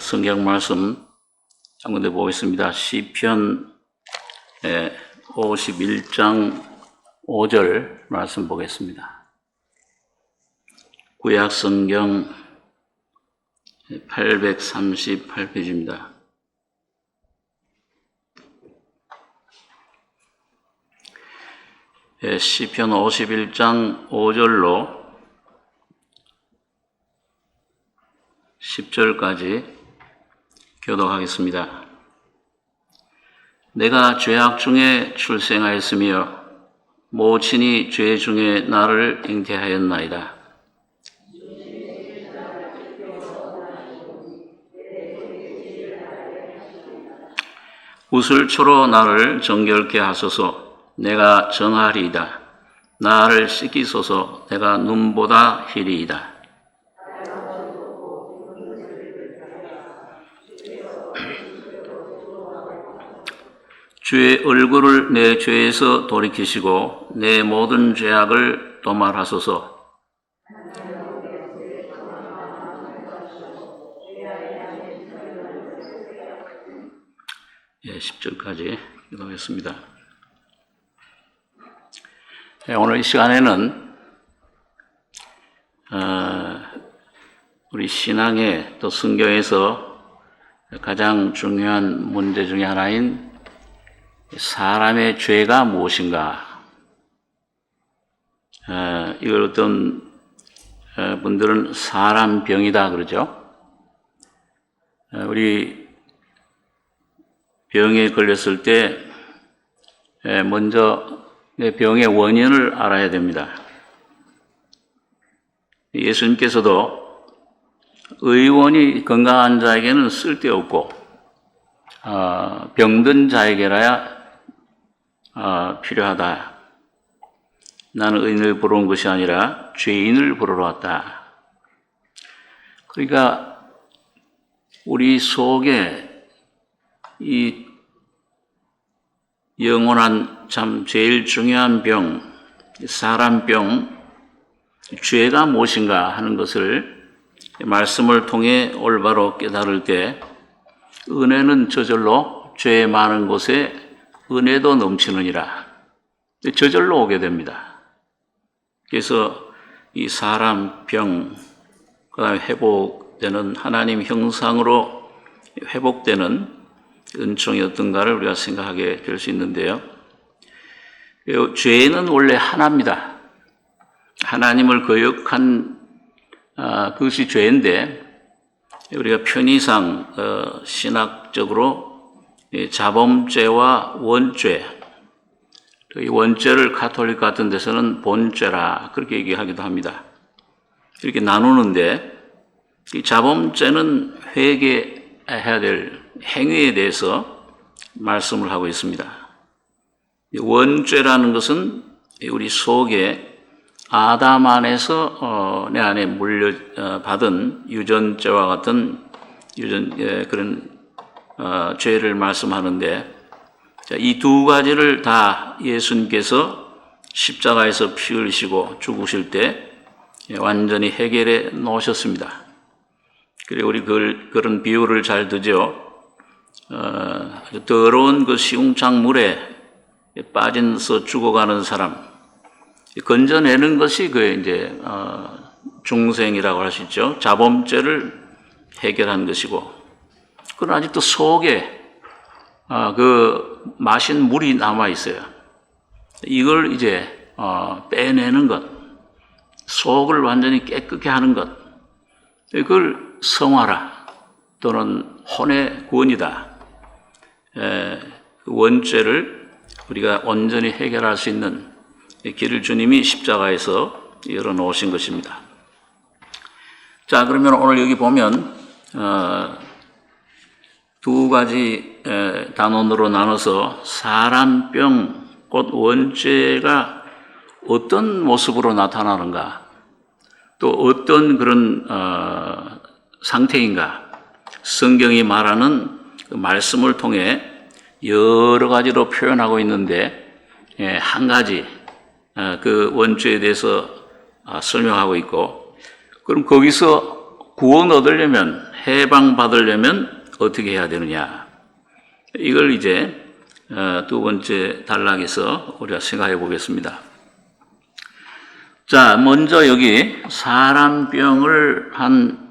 성경 말씀 한 군데 보겠습니다. 시편 51장 5절 말씀 보겠습니다. 구약 성경 838페이지입니다. 시편 51장 5절로 10절까지 교독하겠습니다. 내가 죄악 중에 출생하였으며 모친이 죄 중에 나를 잉태하였나이다. 구슬초로 나를 정결케 하소서. 내가 정하리이다. 나를 씻기소서. 내가 눈보다 희리이다. 주의 얼굴을 내 죄에서 돌이키시고 내 모든 죄악을 도말하소서. 10절까지 기도하겠습니다. 오늘 이 시간에는 우리 신앙의 또 성경에서 가장 중요한 문제 중에 하나인 사람의 죄가 무엇인가? 이걸 어떤 분들은 사람병이다 그러죠. 우리 병에 걸렸을 때 먼저 병의 원인을 알아야 됩니다. 예수님께서도 의원이 건강한 자에게는 쓸데없고 병든 자에게라야 필요하다. 나는 의인을 부르는 것이 아니라 죄인을 부르러 왔다. 그러니까 우리 속에 이 영원한 참 제일 중요한 병, 사람병, 죄가 무엇인가 하는 것을 말씀을 통해 올바로 깨달을 때 은혜는 저절로 죄 많은 곳에 은혜도 넘치느니라. 저절로 오게 됩니다. 그래서 이 사람병, 그 다음에 회복되는 하나님 형상으로 회복되는 은총이 어떤가를 우리가 생각하게 될 수 있는데요. 죄는 원래 하나입니다. 하나님을 거역한 그것이 죄인데 우리가 편의상 신학적으로 자범죄와 원죄, 이 원죄를 가톨릭 같은 데서는 본죄라 그렇게 얘기하기도 합니다. 이렇게 나누는데 이 자범죄는 회개해야 될 행위에 대해서 말씀을 하고 있습니다. 원죄라는 것은 우리 속에 아담 안에서 내 안에 물려받은 유전죄와 같은 그런 죄를 말씀하는데 이 두 가지를 다 예수님께서 십자가에서 피 흘리시고 죽으실 때 완전히 해결해 놓으셨습니다. 그리고 우리 그런 비유를 잘 듣죠. 더러운 그 시궁창물에 빠져서 죽어가는 사람, 건져내는 것이 이제 중생이라고 할 수 있죠. 자범죄를 해결한 것이고, 그러나 아직도 속에 그 마신 물이 남아 있어요. 이걸 이제 빼내는 것, 속을 완전히 깨끗게 하는 것, 이걸 성화라 또는 혼의 구원이다. 원죄를 우리가 온전히 해결할 수 있는 길을 주님이 십자가에서 열어놓으신 것입니다. 자, 그러면 오늘 여기 보면 두 가지 단원으로 나눠서 사람병, 곧 원죄가 어떤 모습으로 나타나는가, 또 어떤 그런 상태인가, 성경이 말하는 그 말씀을 통해 여러 가지로 표현하고 있는데 한 가지 그 원죄에 대해서 설명하고 있고, 그럼 거기서 구원 얻으려면 해방받으려면 어떻게 해야 되느냐. 이걸 이제 두 번째 단락에서 우리가 생각해 보겠습니다. 자, 먼저 여기 사람병을 한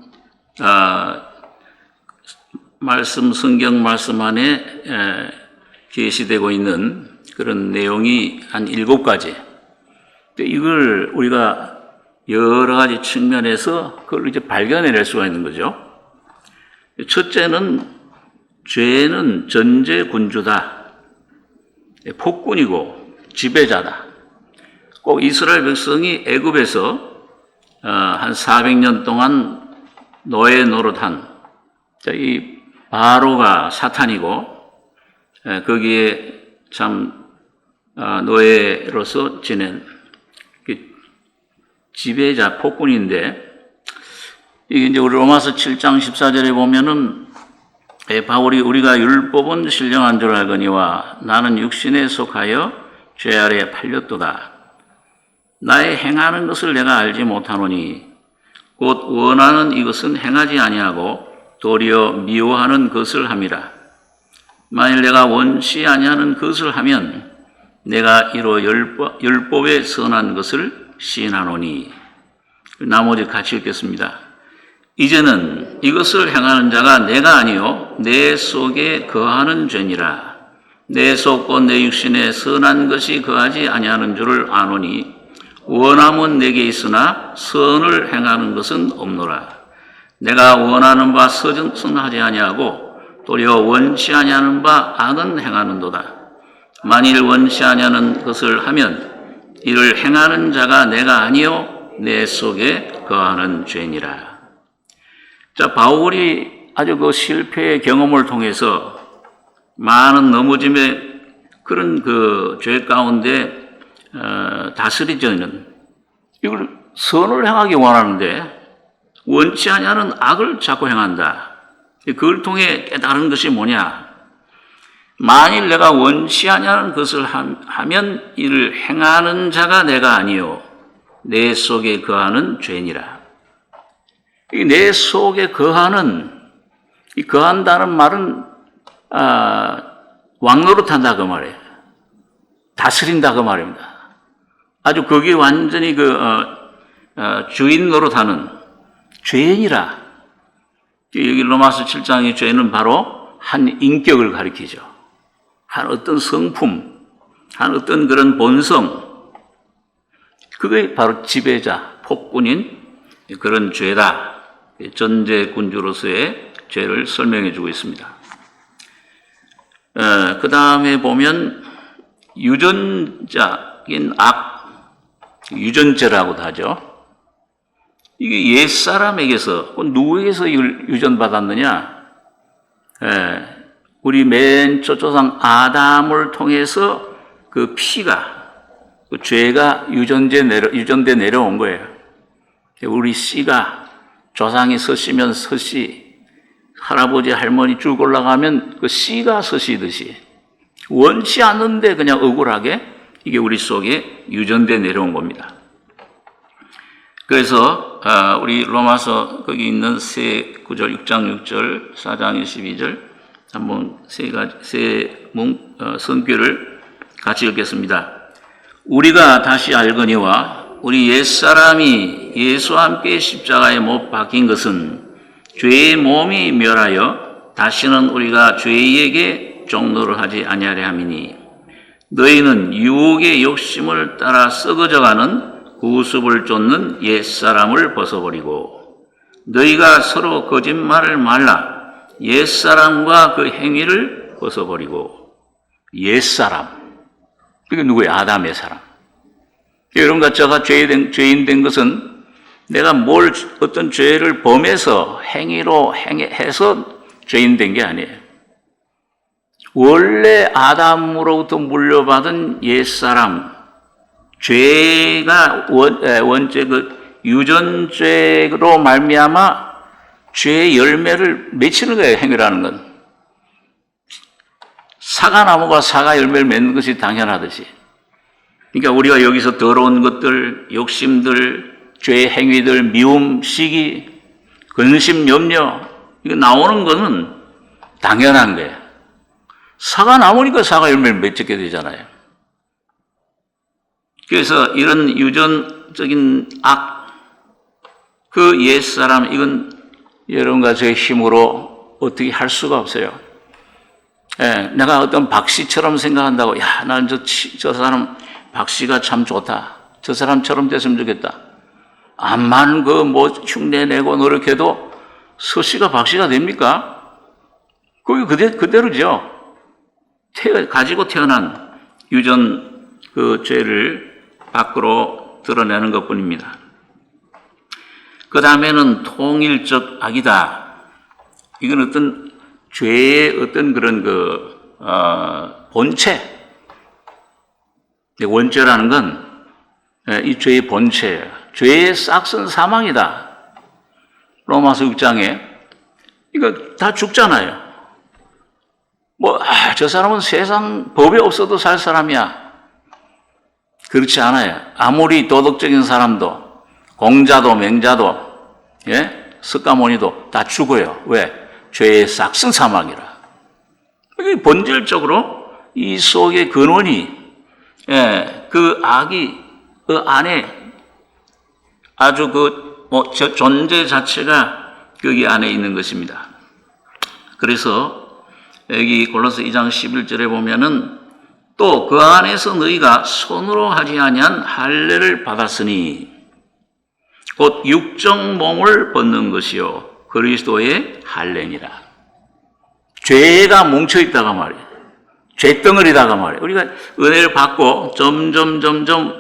성경 말씀 안에 게시되고 있는 그런 내용이 한 7가지. 이걸 우리가 여러 가지 측면에서 그걸 이제 발견해낼 수가 있는 거죠. 첫째는 죄는 전제군주다. 폭군이고 지배자다. 꼭 이스라엘 백성이 애굽에서 한 400년 동안 노예 노릇한 이 바로가 사탄이고 거기에 참 노예로서 지낸 지배자 폭군인데, 이게 이제 우리 로마서 7장 14절에 보면은 바울이 우리가 율법은 신령한 줄 알거니와 나는 육신에 속하여 죄 아래 팔렸도다. 나의 행하는 것을 내가 알지 못하노니 곧 원하는 이것은 행하지 아니하고 도리어 미워하는 것을 함이라. 만일 내가 원치 아니하는 것을 하면 내가 이로 율법의 선한 것을 시인하노니. 나머지 같이 읽겠습니다. 이제는 이것을 행하는 자가 내가 아니요 내 속에 거하는 죄니라. 내 속과 내 육신에 선한 것이 거하지 아니하는 줄을 아노니 원함은 내게 있으나 선을 행하는 것은 없노라. 내가 원하는 바 선은 하지 아니하고 도리어 원치 아니하는 바 악은 행하는도다. 만일 원치 아니하는 것을 하면 이를 행하는 자가 내가 아니요 내 속에 거하는 죄니라. 자, 바울이 아주 그 실패의 경험을 통해서 많은 넘어짐의 그런 그 죄 가운데 다스리져 있는, 이걸 선을 행하기 원하는데 원치 아니하는 악을 자꾸 행한다. 그걸 통해 깨달은 것이 뭐냐? 만일 내가 원치 아니하는 것을 하면 이를 행하는 자가 내가 아니요 내 속에 거하는 죄니라. 내 속에 거하는, 이 거한다는 말은 왕노릇한다 그 말이에요. 다스린다 그 말입니다. 아주 거기에 완전히 주인 노릇하는 죄인이라. 여기 로마서 7장의 죄는 바로 한 인격을 가리키죠. 한 어떤 성품, 한 어떤 그런 본성, 그게 바로 지배자, 폭군인 그런 죄다. 전제군주로서의 죄를 설명해 주고 있습니다. 그 다음에 보면 유전자인 악, 유전죄라고도 하죠. 이게 옛사람에게서, 누구에게서 이걸 유전받았느냐? 우리 맨 조상 아담을 통해서 그 피가, 그 죄가 유전돼 내려온 거예요. 우리 씨가 조상이 서시면 서시, 할아버지 할머니 쭉 올라가면 그 씨가 서시듯이 원치 않는데 그냥 억울하게 이게 우리 속에 유전돼 내려온 겁니다. 그래서 우리 로마서 거기 있는 세 구절, 6장 6절, 4장 22절 한번 세 성귀를 같이 읽겠습니다. 우리가 다시 알거니와 우리 옛사람이 예수와 함께 십자가에 못 박힌 것은 죄의 몸이 멸하여 다시는 우리가 죄에게 종노를 하지 아니하려 함이니 너희는 유혹의 욕심을 따라 썩어져가는 구습을 쫓는 옛사람을 벗어버리고 너희가 서로 거짓말을 말라 옛사람과 그 행위를 벗어버리고. 옛사람, 이게 누구예요? 아담의 사람. 여러분과 제가 죄인 된 것은 내가 어떤 죄를 범해서 해서 죄인 된 게 아니에요. 원래 아담으로부터 물려받은 옛사람, 죄가 원죄 유전죄로 말미암아 죄의 열매를 맺히는 거예요. 행위라는 건. 사과나무가 사과 열매를 맺는 것이 당연하듯이. 그러니까 우리가 여기서 더러운 것들, 욕심들, 죄의 행위들, 미움, 시기, 근심, 염려, 이거 나오는 거는 당연한 거예요. 사과 나무니까 사과 열매를 맺게 되잖아요. 그래서 이런 유전적인 악, 그 옛사람, 이건 여러분과 저의 힘으로 어떻게 할 수가 없어요. 예, 내가 어떤 박씨처럼 생각한다고, 야, 난 저 사람 박씨가 참 좋다. 저 사람처럼 됐으면 좋겠다. 암만 흉내 내고 노력해도 서씨가 박씨가 됩니까? 그게 그대로죠. 가지고 태어난 유전 죄를 밖으로 드러내는 것 뿐입니다. 그 다음에는 통일적 악이다. 이건 어떤 죄의 어떤 그런 본체. 원죄라는 건 이 죄의 본체예요. 죄의 싹은 사망이다. 로마서 6장에 이거 다 죽잖아요. 저 사람은 세상 법이 없어도 살 사람이야. 그렇지 않아요. 아무리 도덕적인 사람도, 공자도, 맹자도, 예? 석가모니도 다 죽어요. 왜? 죄의 싹은 사망이라. 이게 본질적으로 이 속의 근원이, 예, 그 악이 그 안에 아주 존재 자체가 거기 안에 있는 것입니다. 그래서 여기 골로새 2장 11절에 보면은 또 그 안에서 너희가 손으로 하지 아니한 할례를 받았으니 곧 육적 몸을 벗는 것이요 그리스도의 할례니라. 죄가 뭉쳐있다가 말이에요. 죄덩어리다가 말이에요. 우리가 은혜를 받고 점점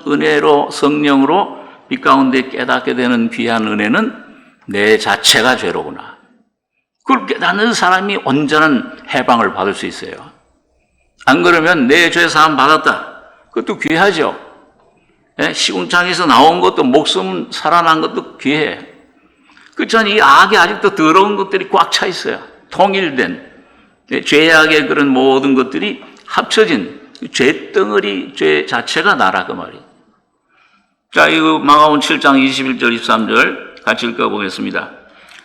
은혜로 성령으로 빛 가운데 깨닫게 되는 귀한 은혜는 내 자체가 죄로구나. 그걸 깨닫는 사람이 온전한 해방을 받을 수 있어요. 안 그러면 내 죄 사함 받았다. 그것도 귀하죠. 시궁창에서 나온 것도 목숨 살아난 것도 귀해. 그렇지만 이 악이 아직도 더러운 것들이 꽉 차 있어요. 통일된 죄악의 그런 모든 것들이 합쳐진 죄덩어리, 죄 자체가 나라 그 말이에요. 자, 이거 마가복음 7장 21절 23절 같이 읽어보겠습니다.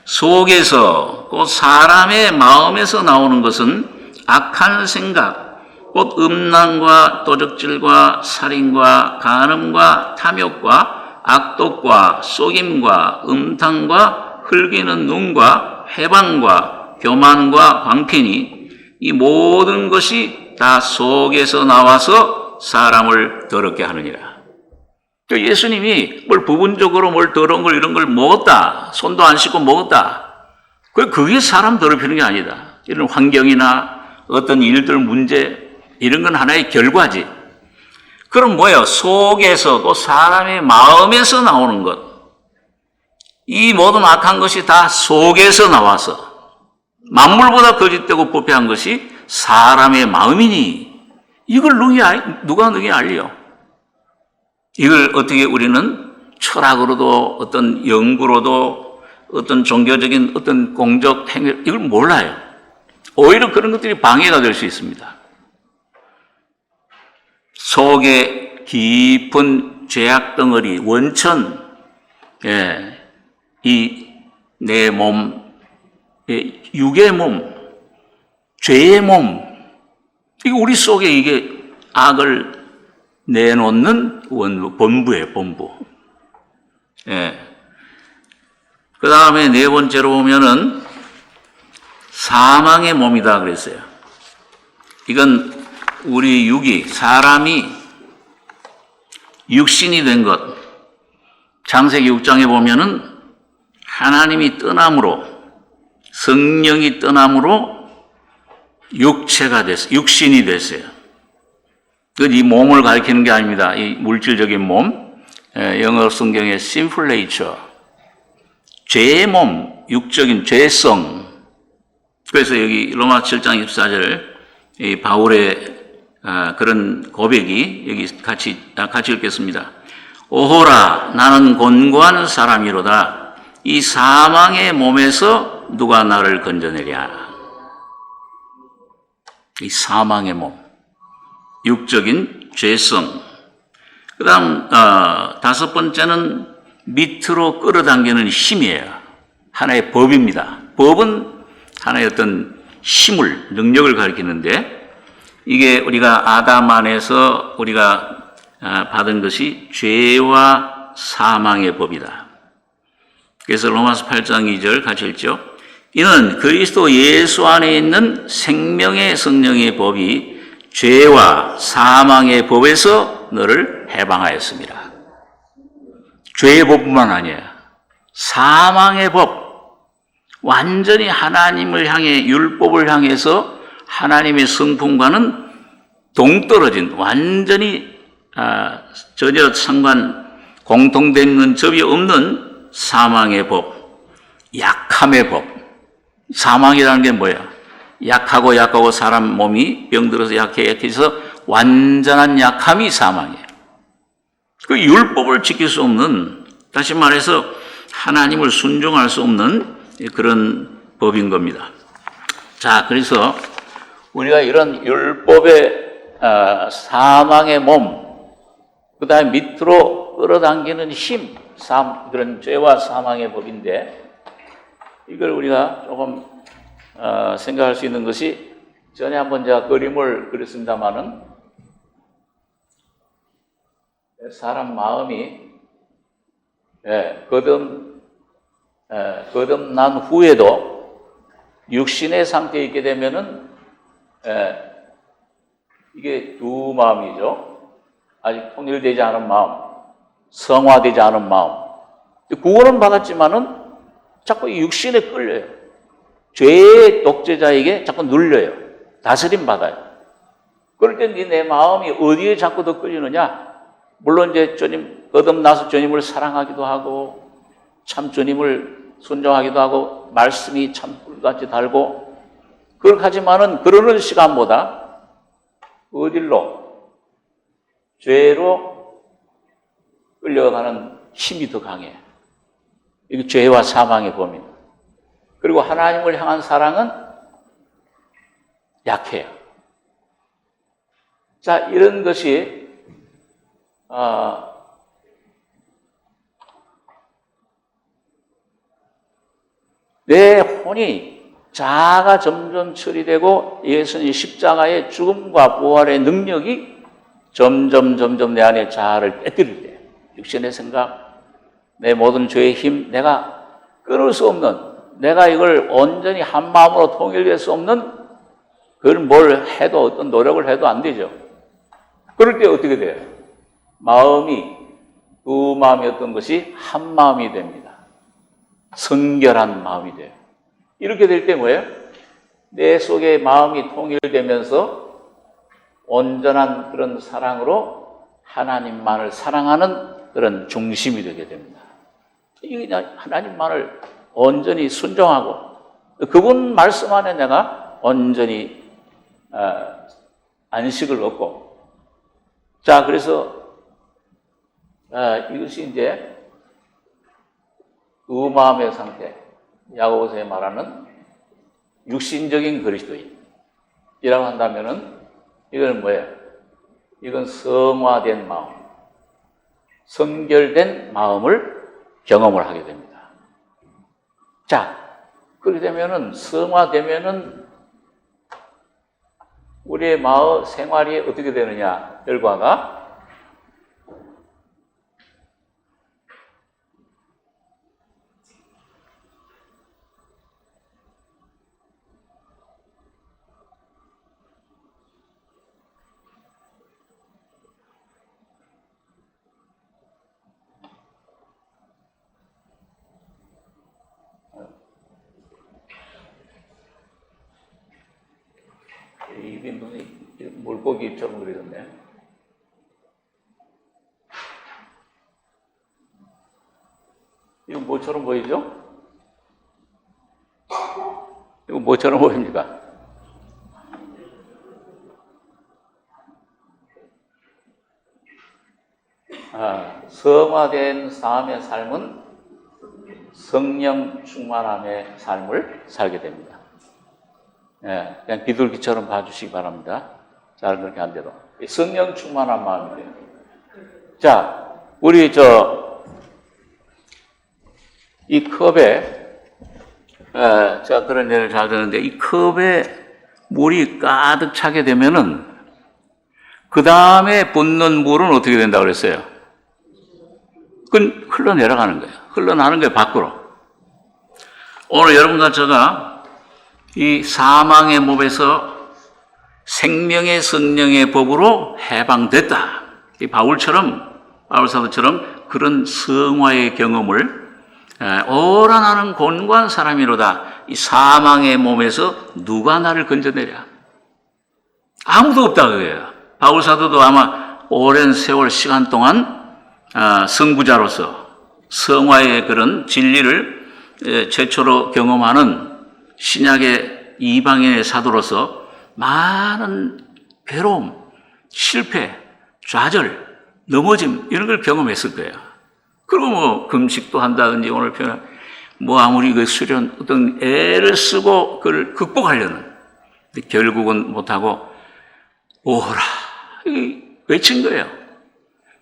속에서 곧 사람의 마음에서 나오는 것은 악한 생각, 곧 음란과 도적질과 살인과 간음과 탐욕과 악독과 속임과 음탕과 흘기는 눈과 회방과 교만과 광편이 이 모든 것이 다 속에서 나와서 사람을 더럽게 하느니라. 또 예수님이 부분적으로 더러운 걸 이런 걸 먹었다. 손도 안 씻고 먹었다. 그게 사람 더럽히는 게 아니다. 이런 환경이나 어떤 일들 문제 이런 건 하나의 결과지. 그럼 뭐예요? 속에서 또 사람의 마음에서 나오는 것. 이 모든 악한 것이 다 속에서 나와서 만물보다 거짓되고 부패한 것이 사람의 마음이니 이걸 누가 너희 알려? 이걸 어떻게 우리는 철학으로도 어떤 연구로도 어떤 종교적인 어떤 공적 행위 이걸 몰라요. 오히려 그런 것들이 방해가 될 수 있습니다. 속에 깊은 죄악 덩어리, 원천, 이 내 몸, 육의 몸, 죄의 몸, 이게 우리 속에 이게 악을 내놓는 본부예요, 본부. 그 다음에 네 번째로 보면은 사망의 몸이다 그랬어요. 이건 우리 육이, 사람이 육신이 된 것. 창세기 6장에 보면은 하나님이 떠남으로, 성령이 떠남으로 육체가 됐어요. 육신이 됐어요. 이 몸을 가리키는 게 아닙니다. 이 물질적인 몸. 영어 성경의 sinful nature. 죄의 몸, 육적인 죄성. 그래서 여기 로마 7장 24절, 이 바울의 그런 고백이 여기 같이 읽겠습니다. 오호라, 나는 곤고한 사람이로다. 이 사망의 몸에서 누가 나를 건져내랴. 이 사망의 몸, 육적인 죄성. 그 다음 다섯 번째는 밑으로 끌어당기는 힘이에요. 하나의 법입니다. 법은 하나의 어떤 힘을, 능력을 가리키는데 이게 우리가 아담 안에서 우리가 받은 것이 죄와 사망의 법이다. 그래서 로마서 8장 2절 같이 읽죠. 이는 그리스도 예수 안에 있는 생명의 성령의 법이 죄와 사망의 법에서 너를 해방하였습니다. 죄의 법뿐만 아니에요. 사망의 법, 완전히 하나님을 향해, 율법을 향해서 하나님의 성품과는 동떨어진, 완전히 전혀 공통된 근접이 없는 사망의 법, 약함의 법. 사망이라는 게 뭐야? 약하고 사람 몸이 병들어서 약해서 완전한 약함이 사망이에요. 그 율법을 지킬 수 없는, 다시 말해서 하나님을 순종할 수 없는 그런 법인 겁니다. 자, 그래서 우리가 이런 율법의 사망의 몸, 그 다음에 밑으로 끌어당기는 힘, 그런 죄와 사망의 법인데 이걸 우리가 조금 생각할 수 있는 것이 전에 한번 제가 그림을 그렸습니다마는 사람 마음이 거듭난 후에도 육신의 상태에 있게 되면은 이게 두 마음이죠. 아직 통일되지 않은 마음, 성화되지 않은 마음. 구원은 받았지만은 자꾸 이 육신에 끌려요. 죄의 독재자에게 자꾸 눌려요. 다스림 받아요. 그럴 때 내 마음이 어디에 자꾸 더 끌리느냐? 물론 이제 주님, 거듭나서 주님을 사랑하기도 하고, 참 주님을 순종하기도 하고, 말씀이 참 꿀같이 달고, 그렇게 하지만은 그러는 시간보다 어딜로? 죄로 끌려가는 힘이 더 강해. 이게 죄와 사망의 범위입니다. 그리고 하나님을 향한 사랑은 약해요. 자, 이런 것이 내 혼이 자아가 점점 처리되고 예수님 십자가의 죽음과 부활의 능력이 점점 내 안에 자아를 빼뜨릴 때 육신의 생각, 내 모든 죄의 힘, 내가 끊을 수 없는, 내가 이걸 온전히 한 마음으로 통일될 수 없는, 그걸 뭘 해도 어떤 노력을 해도 안 되죠. 그럴 때 어떻게 돼요? 마음이 두 마음이었던 것이 한 마음이 됩니다. 성결한 마음이 돼요. 이렇게 될 때 뭐예요? 내 속에 마음이 통일되면서 온전한 그런 사랑으로 하나님만을 사랑하는 그런 중심이 되게 됩니다. 이게 하나님만을 온전히 순종하고 그분 말씀 안에 내가 온전히 안식을 얻고, 자, 그래서 이것이 이제 두 마음의 상태, 야고보서에 말하는 육신적인 그리스도인이라고 한다면은 이건 뭐예요? 이건 성화된 마음, 성결된 마음을 경험을 하게 됩니다. 자, 그렇게 되면은 성화되면은 우리의 마음 생활이 어떻게 되느냐? 결과가 입이 눈이 물고기 입처럼 그리던데. 이거 뭐처럼 보이죠? 이거 뭐처럼 보입니까? 성화된 사람의 삶은 성령 충만함의 삶을 살게 됩니다. 그냥 비둘기처럼 봐주시기 바랍니다. 잘 그렇게 안 돼도. 성령 충만한 마음이 돼요. 자, 우리 이 컵에 제가 그런 예를 잘 드는데, 이 컵에 물이 가득 차게 되면은, 그 다음에 붓는 물은 어떻게 된다고 그랬어요? 그건 흘러내려가는 거예요. 흘러나는 거예요, 밖으로. 오늘 여러분과 제가 이 사망의 몸에서 생명의 성령의 법으로 해방됐다. 이 바울사도처럼 그런 성화의 경험을 오라 나는 곤고한 사람이로다. 이 사망의 몸에서 누가 나를 건져내랴? 아무도 없다 그거예요. 바울사도도 아마 오랜 세월 시간 동안 선구자로서 성화의 그런 진리를 최초로 경험하는 신약의 이방인의 사도로서 많은 괴로움, 실패, 좌절, 넘어짐 이런 걸 경험했을 거예요. 그리고 뭐 금식도 한다든지 오늘 표현 아무리 그 수련 어떤 애를 쓰고 그걸 극복하려는 결국은 못하고 오라 외친 거예요.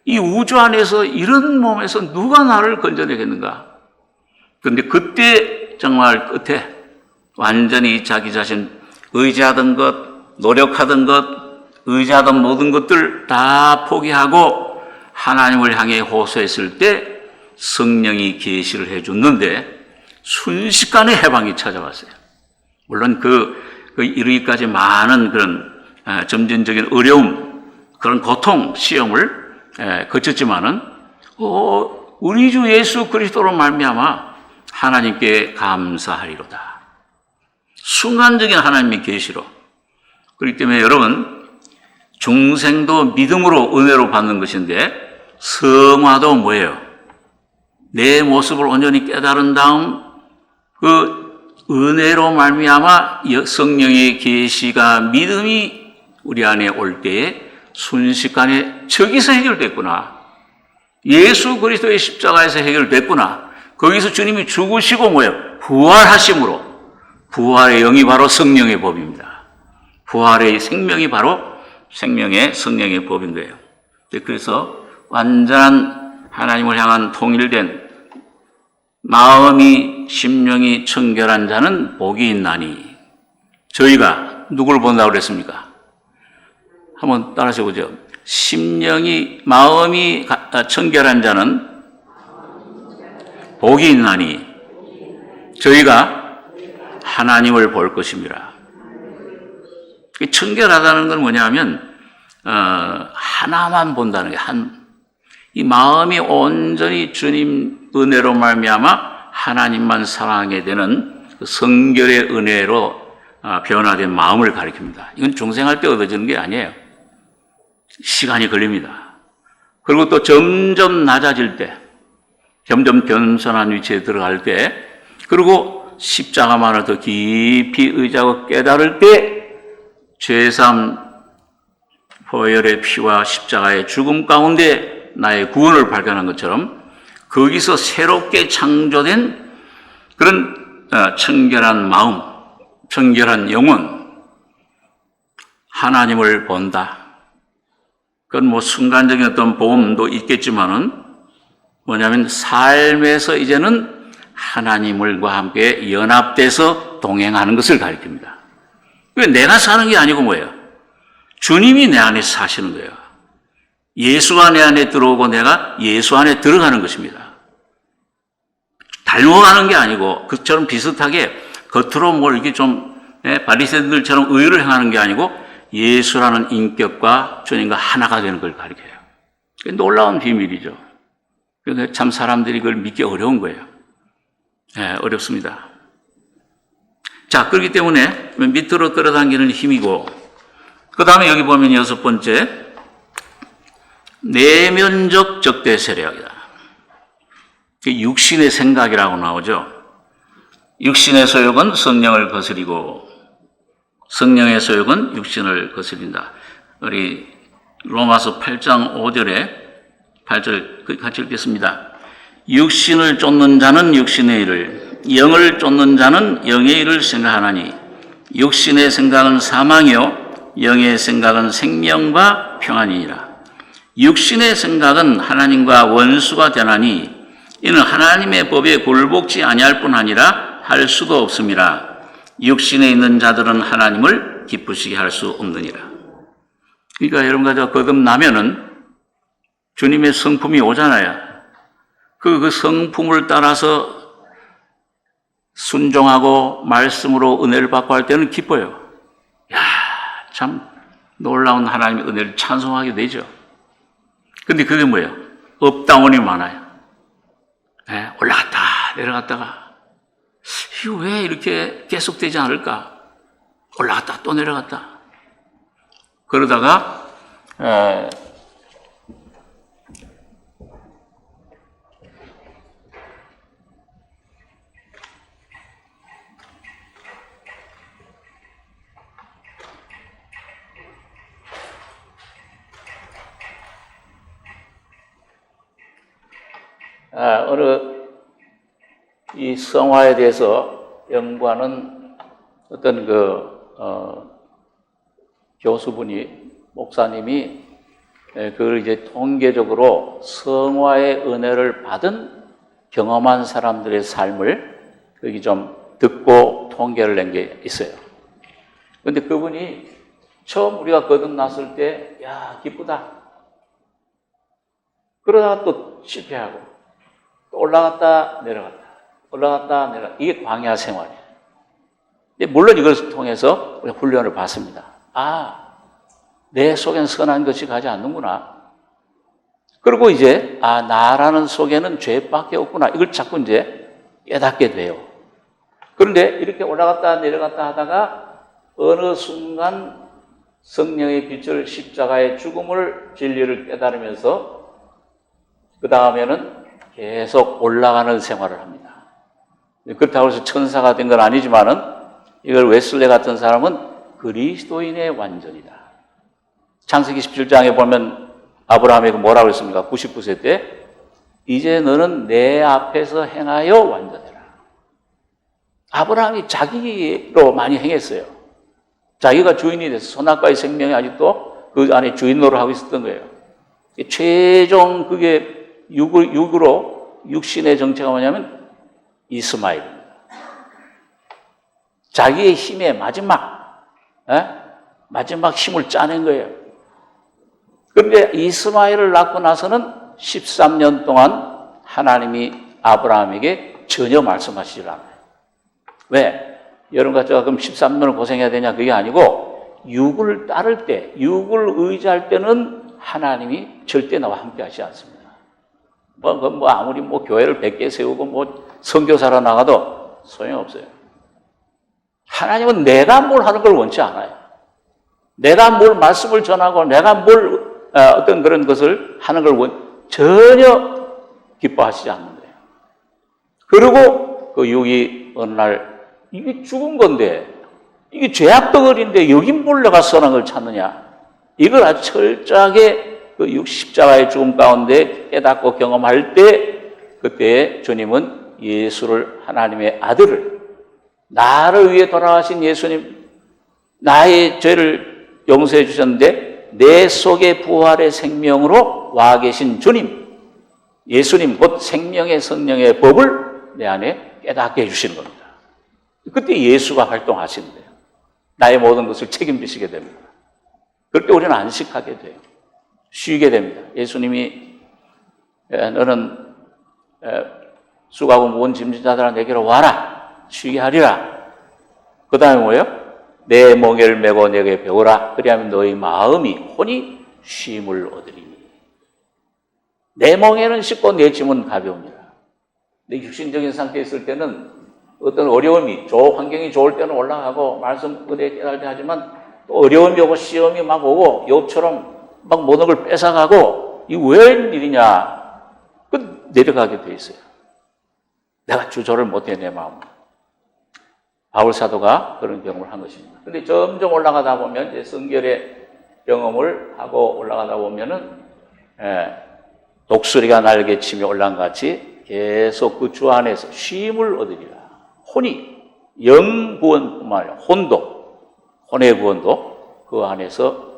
이 우주 안에서 이런 몸에서 누가 나를 건져내겠는가? 그런데 그때 정말 끝에 완전히 자기 자신 의지하던 것, 노력하던 것, 의지하던 모든 것들 다 포기하고 하나님을 향해 호소했을 때 성령이 계시를 해줬는데 순식간에 해방이 찾아왔어요. 물론 이르기까지 많은 그런 점진적인 어려움, 그런 고통, 시험을 거쳤지만은 우리 주 예수 그리스도로 말미암아 하나님께 감사하리로다. 순간적인 하나님의 계시로. 그렇기 때문에 여러분 중생도 믿음으로 은혜로 받는 것인데 성화도 뭐예요? 내 모습을 온전히 깨달은 다음 그 은혜로 말미암아 성령의 계시가 믿음이 우리 안에 올 때에 순식간에 저기서 해결됐구나. 예수 그리스도의 십자가에서 해결됐구나. 거기서 주님이 죽으시고 뭐예요? 부활하심으로. 부활의 영이 바로 성령의 법입니다. 부활의 생명이 바로 생명의 성령의 법인 거예요. 그래서 완전한 하나님을 향한 통일된 마음이 심령이 청결한 자는 복이 있나니. 저희가 누구를 본다고 그랬습니까? 한번 따라서 보죠. 마음이 청결한 자는 복이 있나니 저희가 하나님을 볼 것입니다. 청결하다는 건 뭐냐면 하나만 본다는 게 이 마음이 온전히 주님 은혜로 말미암아 하나님만 사랑하게 되는 성결의 은혜로 변화된 마음을 가리킵니다. 이건 중생할 때 얻어지는 게 아니에요. 시간이 걸립니다. 그리고 또 점점 낮아질 때, 점점 겸손한 위치에 들어갈 때, 그리고 십자가만을 더 깊이 의지하고 깨달을 때 죄삼 보혈의 피와 십자가의 죽음 가운데 나의 구원을 발견한 것처럼 거기서 새롭게 창조된 그런 청결한 마음, 청결한 영혼, 하나님을 본다. 그건 순간적인 어떤 보험도 있겠지만은 뭐냐면 삶에서 이제는 하나님과 함께 연합돼서 동행하는 것을 가리킵니다. 내가 사는 게 아니고 뭐예요? 주님이 내 안에 사시는 거예요. 예수가 내 안에 들어오고 내가 예수 안에 들어가는 것입니다. 닮아가는 게 아니고 그처럼 비슷하게 겉으로 이렇게 좀 바리새인들처럼 의를 행하는 게 아니고 예수라는 인격과 주님과 하나가 되는 걸 가리켜요. 놀라운 비밀이죠. 그러니까 참 사람들이 그걸 믿기 어려운 거예요. 어렵습니다. 자, 그렇기 때문에 밑으로 끌어당기는 힘이고, 그 다음에 여기 보면 6번째, 내면적 적대 세력이다. 육신의 생각이라고 나오죠. 육신의 소욕은 성령을 거스리고 성령의 소욕은 육신을 거스린다. 우리 로마서 8장 5절에 8절 같이 읽겠습니다. 육신을 쫓는 자는 육신의 일을, 영을 쫓는 자는 영의 일을 생각하나니 육신의 생각은 사망이요 영의 생각은 생명과 평안이니라. 육신의 생각은 하나님과 원수가 되나니 이는 하나님의 법에 굴복지 아니할 뿐 아니라 할 수도 없음이라. 육신에 있는 자들은 하나님을 기쁘시게 할 수 없느니라. 그러니까 여러분과 거듭나면은 주님의 성품이 오잖아요. 그 성품을 따라서 순종하고 말씀으로 은혜를 받고 할 때는 기뻐요. 야, 참 놀라운 하나님의 은혜를 찬송하게 되죠. 근데 그게 뭐예요? 업다운이 많아요. 네, 올라갔다 내려갔다가 이거 왜 이렇게 계속되지 않을까? 올라갔다 또 내려갔다. 그러다가 어느 이 성화에 대해서 연구하는 어떤 교수분이, 목사님이 그걸 이제 통계적으로 성화의 은혜를 받은 경험한 사람들의 삶을 여기 좀 듣고 통계를 낸 게 있어요. 그런데 그분이 처음 우리가 거듭났을 때, 야, 기쁘다. 그러다가 또 실패하고, 또 올라갔다 내려갔다, 올라갔다 내려갔다. 이게 광야 생활이에요. 물론 이것을 통해서 우리가 훈련을 받습니다. 아, 내 속엔 선한 것이 가지 않는구나. 그리고 이제 나라는 속에는 죄밖에 없구나. 이걸 자꾸 이제 깨닫게 돼요. 그런데 이렇게 올라갔다 내려갔다 하다가 어느 순간 성령의 빛을, 십자가의 죽음을, 진리를 깨달으면서 그 다음에는 계속 올라가는 생활을 합니다. 그렇다고 해서 천사가 된 건 아니지만은 이걸 웨슬레 같은 사람은 그리스도인의 완전이다. 창세기 17장에 보면 아브라함이 뭐라고 했습니까? 99세 때 이제 너는 내 앞에서 행하여 완전해라. 아브라함이 자기로 많이 행했어요. 자기가 주인이 돼서 선악과의 생명이 아직도 그 안에 주인 노릇하고 있었던 거예요. 최종 그게 육신의 정체가 뭐냐면 이스마엘입니다. 자기의 힘의 마지막 힘을 짜낸 거예요. 그런데 이스마엘을 낳고 나서는 13년 동안 하나님이 아브라함에게 전혀 말씀하시질 않아요. 왜? 여러분과 저가 그럼 13년을 고생해야 되냐? 그게 아니고 육을 따를 때, 육을 의지할 때는 하나님이 절대 나와 함께 하지 않습니다. 아무리 교회를 100개 세우고 선교사로 나가도 소용없어요. 하나님은 내가 뭘 하는 걸 원치 않아요. 내가 뭘 말씀을 전하고 내가 뭘 어떤 그런 것을 하는 걸 전혀 기뻐하시지 않는 거예요. 그리고 그 육이 어느 날 이게 죽은 건데, 이게 죄악 덩어리인데 여기 뭘 내가 선한 걸 찾느냐? 이걸 아주 철저하게 그 십자가의 죽음 가운데 깨닫고 경험할 때, 그때 주님은 예수를, 하나님의 아들을, 나를 위해 돌아가신 예수님, 나의 죄를 용서해 주셨는데 내 속에 부활의 생명으로 와 계신 주님, 예수님, 곧 생명의 성령의 법을 내 안에 깨닫게 해주시는 겁니다. 그때 예수가 활동하시는 거예요. 나의 모든 것을 책임지시게 됩니다. 그럴 때 우리는 안식하게 돼요. 쉬게 됩니다. 예수님이 너는 수고하고 무거운 짐진 자들아 내게로 와라, 쉬게 하리라. 그 다음에 뭐예요? 내 멍에를 메고 내게 배우라. 그리하면 너희 마음이 혼이 쉼을 얻으리니. 내 멍에는 쉽고 내 짐은 가벼웁니다. 내 육신적인 상태에 있을 때는 어떤 어려움이, 환경이 좋을 때는 올라가고 말씀 은혜 깨달게 하지만 또 어려움이 오고 시험이 막 오고 욥처럼 막 모든 걸 뺏어가고 이 웬일이냐? 내려가게 돼 있어요. 내가 주저를 못해 내 마음. 바울 사도가 그런 경험을 한 것입니다. 근데 점점 올라가다 보면 이제 성결의 경험을 하고 올라가다 보면은 독수리가 날개 치며 올라간 같이 계속 그 주 안에서 쉼을 얻으리라. 혼이, 영 구원뿐만 아니라 혼의 구원도 그 안에서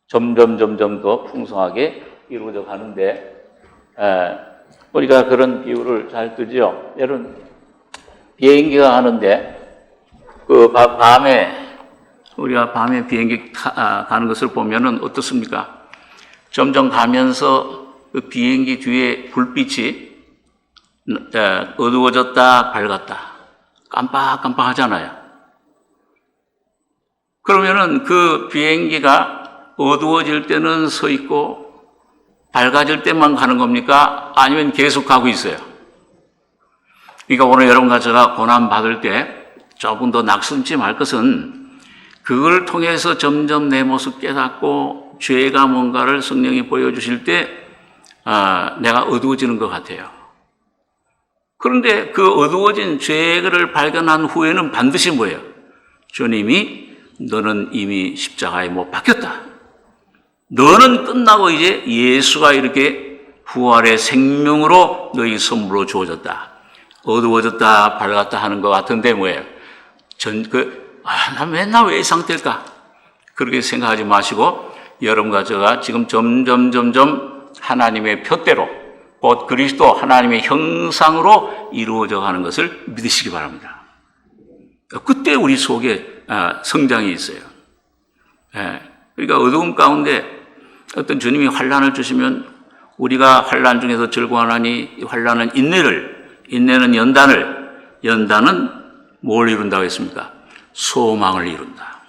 점점 더 풍성하게 이루어져 가는데, 우리가 그런 비유를 잘 뜨죠. 여러분, 비행기가 가는데 밤에 우리가 밤에 비행기 가는 것을 보면은 어떻습니까? 점점 가면서 그 비행기 뒤에 불빛이 어두워졌다 밝았다 깜빡깜빡 하잖아요. 그러면은 그 비행기가 어두워질 때는 서 있고 밝아질 때만 가는 겁니까? 아니면 계속 가고 있어요? 그러니까 오늘 여러분과 제가 고난 받을 때 조금 더 낙심치 말 것은 그걸 통해서 점점 내 모습 깨닫고 죄가 뭔가를 성령이 보여주실 때 내가 어두워지는 것 같아요. 그런데 그 어두워진 죄를 발견한 후에는 반드시 뭐예요? 주님이 너는 이미 십자가에 못 박혔다. 너는 끝나고 이제 예수가 이렇게 부활의 생명으로 너희 선물로 주어졌다. 어두워졌다 밝았다 하는 것 같은데 뭐예요? 나 맨날 왜 이 상태일까? 그렇게 생각하지 마시고 여러분과 제가 지금 점점 하나님의 표대로 곧 그리스도 하나님의 형상으로 이루어져 가는 것을 믿으시기 바랍니다. 그때 우리 속에 성장이 있어요. 그러니까 어두움 가운데 어떤 주님이 환난을 주시면 우리가 환난 중에서 즐거워하니 환난은 인내는 연단은 뭘 이룬다고 했습니까? 소망을 이룬다.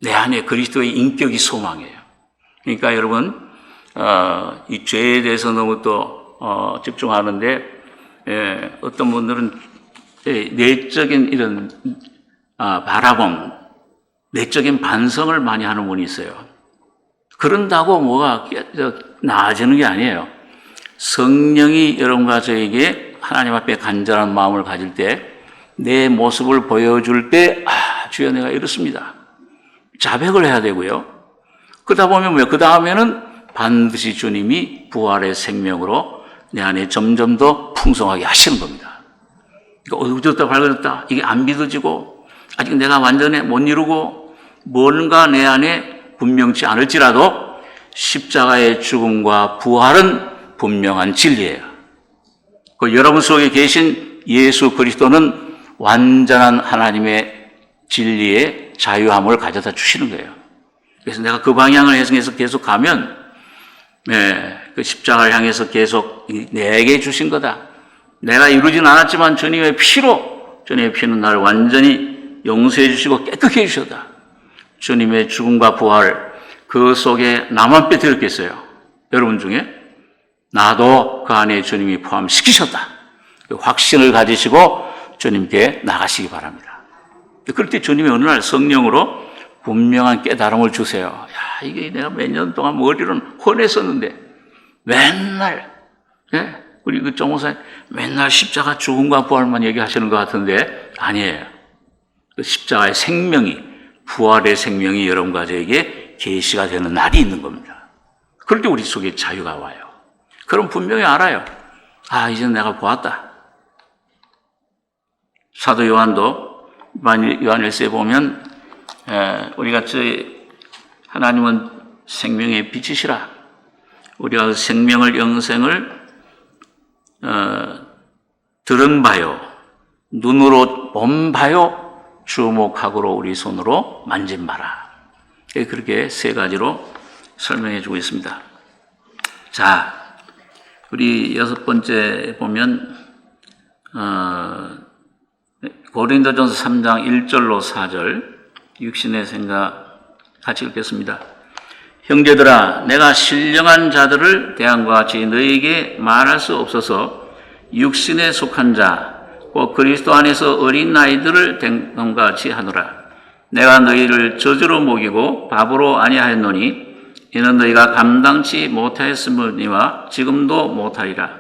내 안에 그리스도의 인격이 소망이에요. 그러니까 여러분 이 죄에 대해서 너무 또 집중하는데 어떤 분들은 내적인 이런 바라봄, 내적인 반성을 많이 하는 분이 있어요. 그런다고 뭐가 나아지는 게 아니에요. 성령이 여러분과 저에게 하나님 앞에 간절한 마음을 가질 때 내 모습을 보여줄 때 주여 내가 이렇습니다. 자백을 해야 되고요. 그러다 보면 뭐예요? 그 다음에는 반드시 주님이 부활의 생명으로 내 안에 점점 더 풍성하게 하시는 겁니다. 어두워졌다 밝아졌다 이게 안 믿어지고 아직 내가 완전히 못 이루고 뭔가 내 안에 분명치 않을지라도 십자가의 죽음과 부활은 분명한 진리예요. 여러분 속에 계신 예수 그리스도는 완전한 하나님의 진리의 자유함을 가져다 주시는 거예요. 그래서 내가 그 방향을 해서 계속 가면 그 십자가를 향해서 계속 내게 주신 거다. 내가 이루진 않았지만 주님의 피는 나를 완전히 용서해 주시고 깨끗게 해주셨다. 주님의 죽음과 부활 그 속에 나만 빼뜨렸겠어요? 여러분 중에? 나도 그 안에 주님이 포함시키셨다. 그 확신을 가지시고 주님께 나가시기 바랍니다. 그럴 때 주님이 어느 날 성령으로 분명한 깨달음을 주세요. 야, 이게 내가 몇 년 동안 머리로는 혼했었는데 맨날 우리 그 정호사님 맨날 십자가 죽음과 부활만 얘기하시는 것 같은데 아니에요. 그 십자가의 생명이 부활의 생명이 여러분과 저에게 계시가 되는 날이 있는 겁니다. 그럴 때 우리 속에 자유가 와요. 그럼 분명히 알아요. 이제 내가 보았다. 사도 요한도 요한일서에 보면 우리가 하나님은 생명의 빛이시라. 우리가 그 생명을 영생을 들은 바요 눈으로 본 바요 주목하고로 우리 손으로 만진 바라. 그렇게 세 가지로 설명해 주고 있습니다. 자, 우리 여섯 번째 보면 고린도전서 3장 1절로 4절 육신의 생각 같이 읽겠습니다. 형제들아 내가 신령한 자들을 대함과 같이 너희에게 말할 수 없어서 육신에 속한 자 곧 그리스도 안에서 어린 아이들을 된 것과 같이 하노라. 내가 너희를 저주로 먹이고 밥으로 아니하였노니 이는 너희가 감당치 못하였음이니와 지금도 못하리라.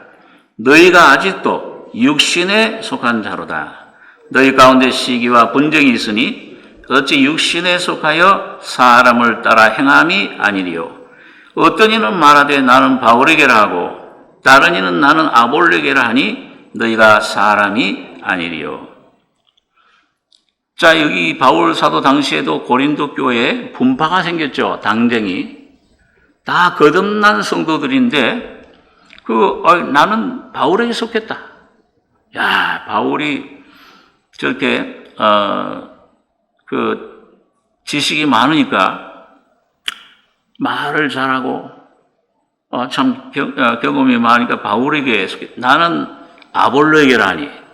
너희가 아직도 육신에 속한 자로다. 너희 가운데 시기와 분쟁이 있으니 어찌 육신에 속하여 사람을 따라 행함이 아니리요. 어떤 이는 말하되 나는 바울에게라 하고 다른 이는 나는 아볼로에게라 하니 너희가 사람이 아니리요. 자, 여기 바울 사도 당시에도 고린도 교회에 분파가 생겼죠. 당쟁이. 다 거듭난 성도들인데 나는 바울에게 속했다. 야, 바울이 저렇게 그 지식이 많으니까 말을 잘하고 참 경험이 많으니까 바울에게 나는 아볼로에게라니.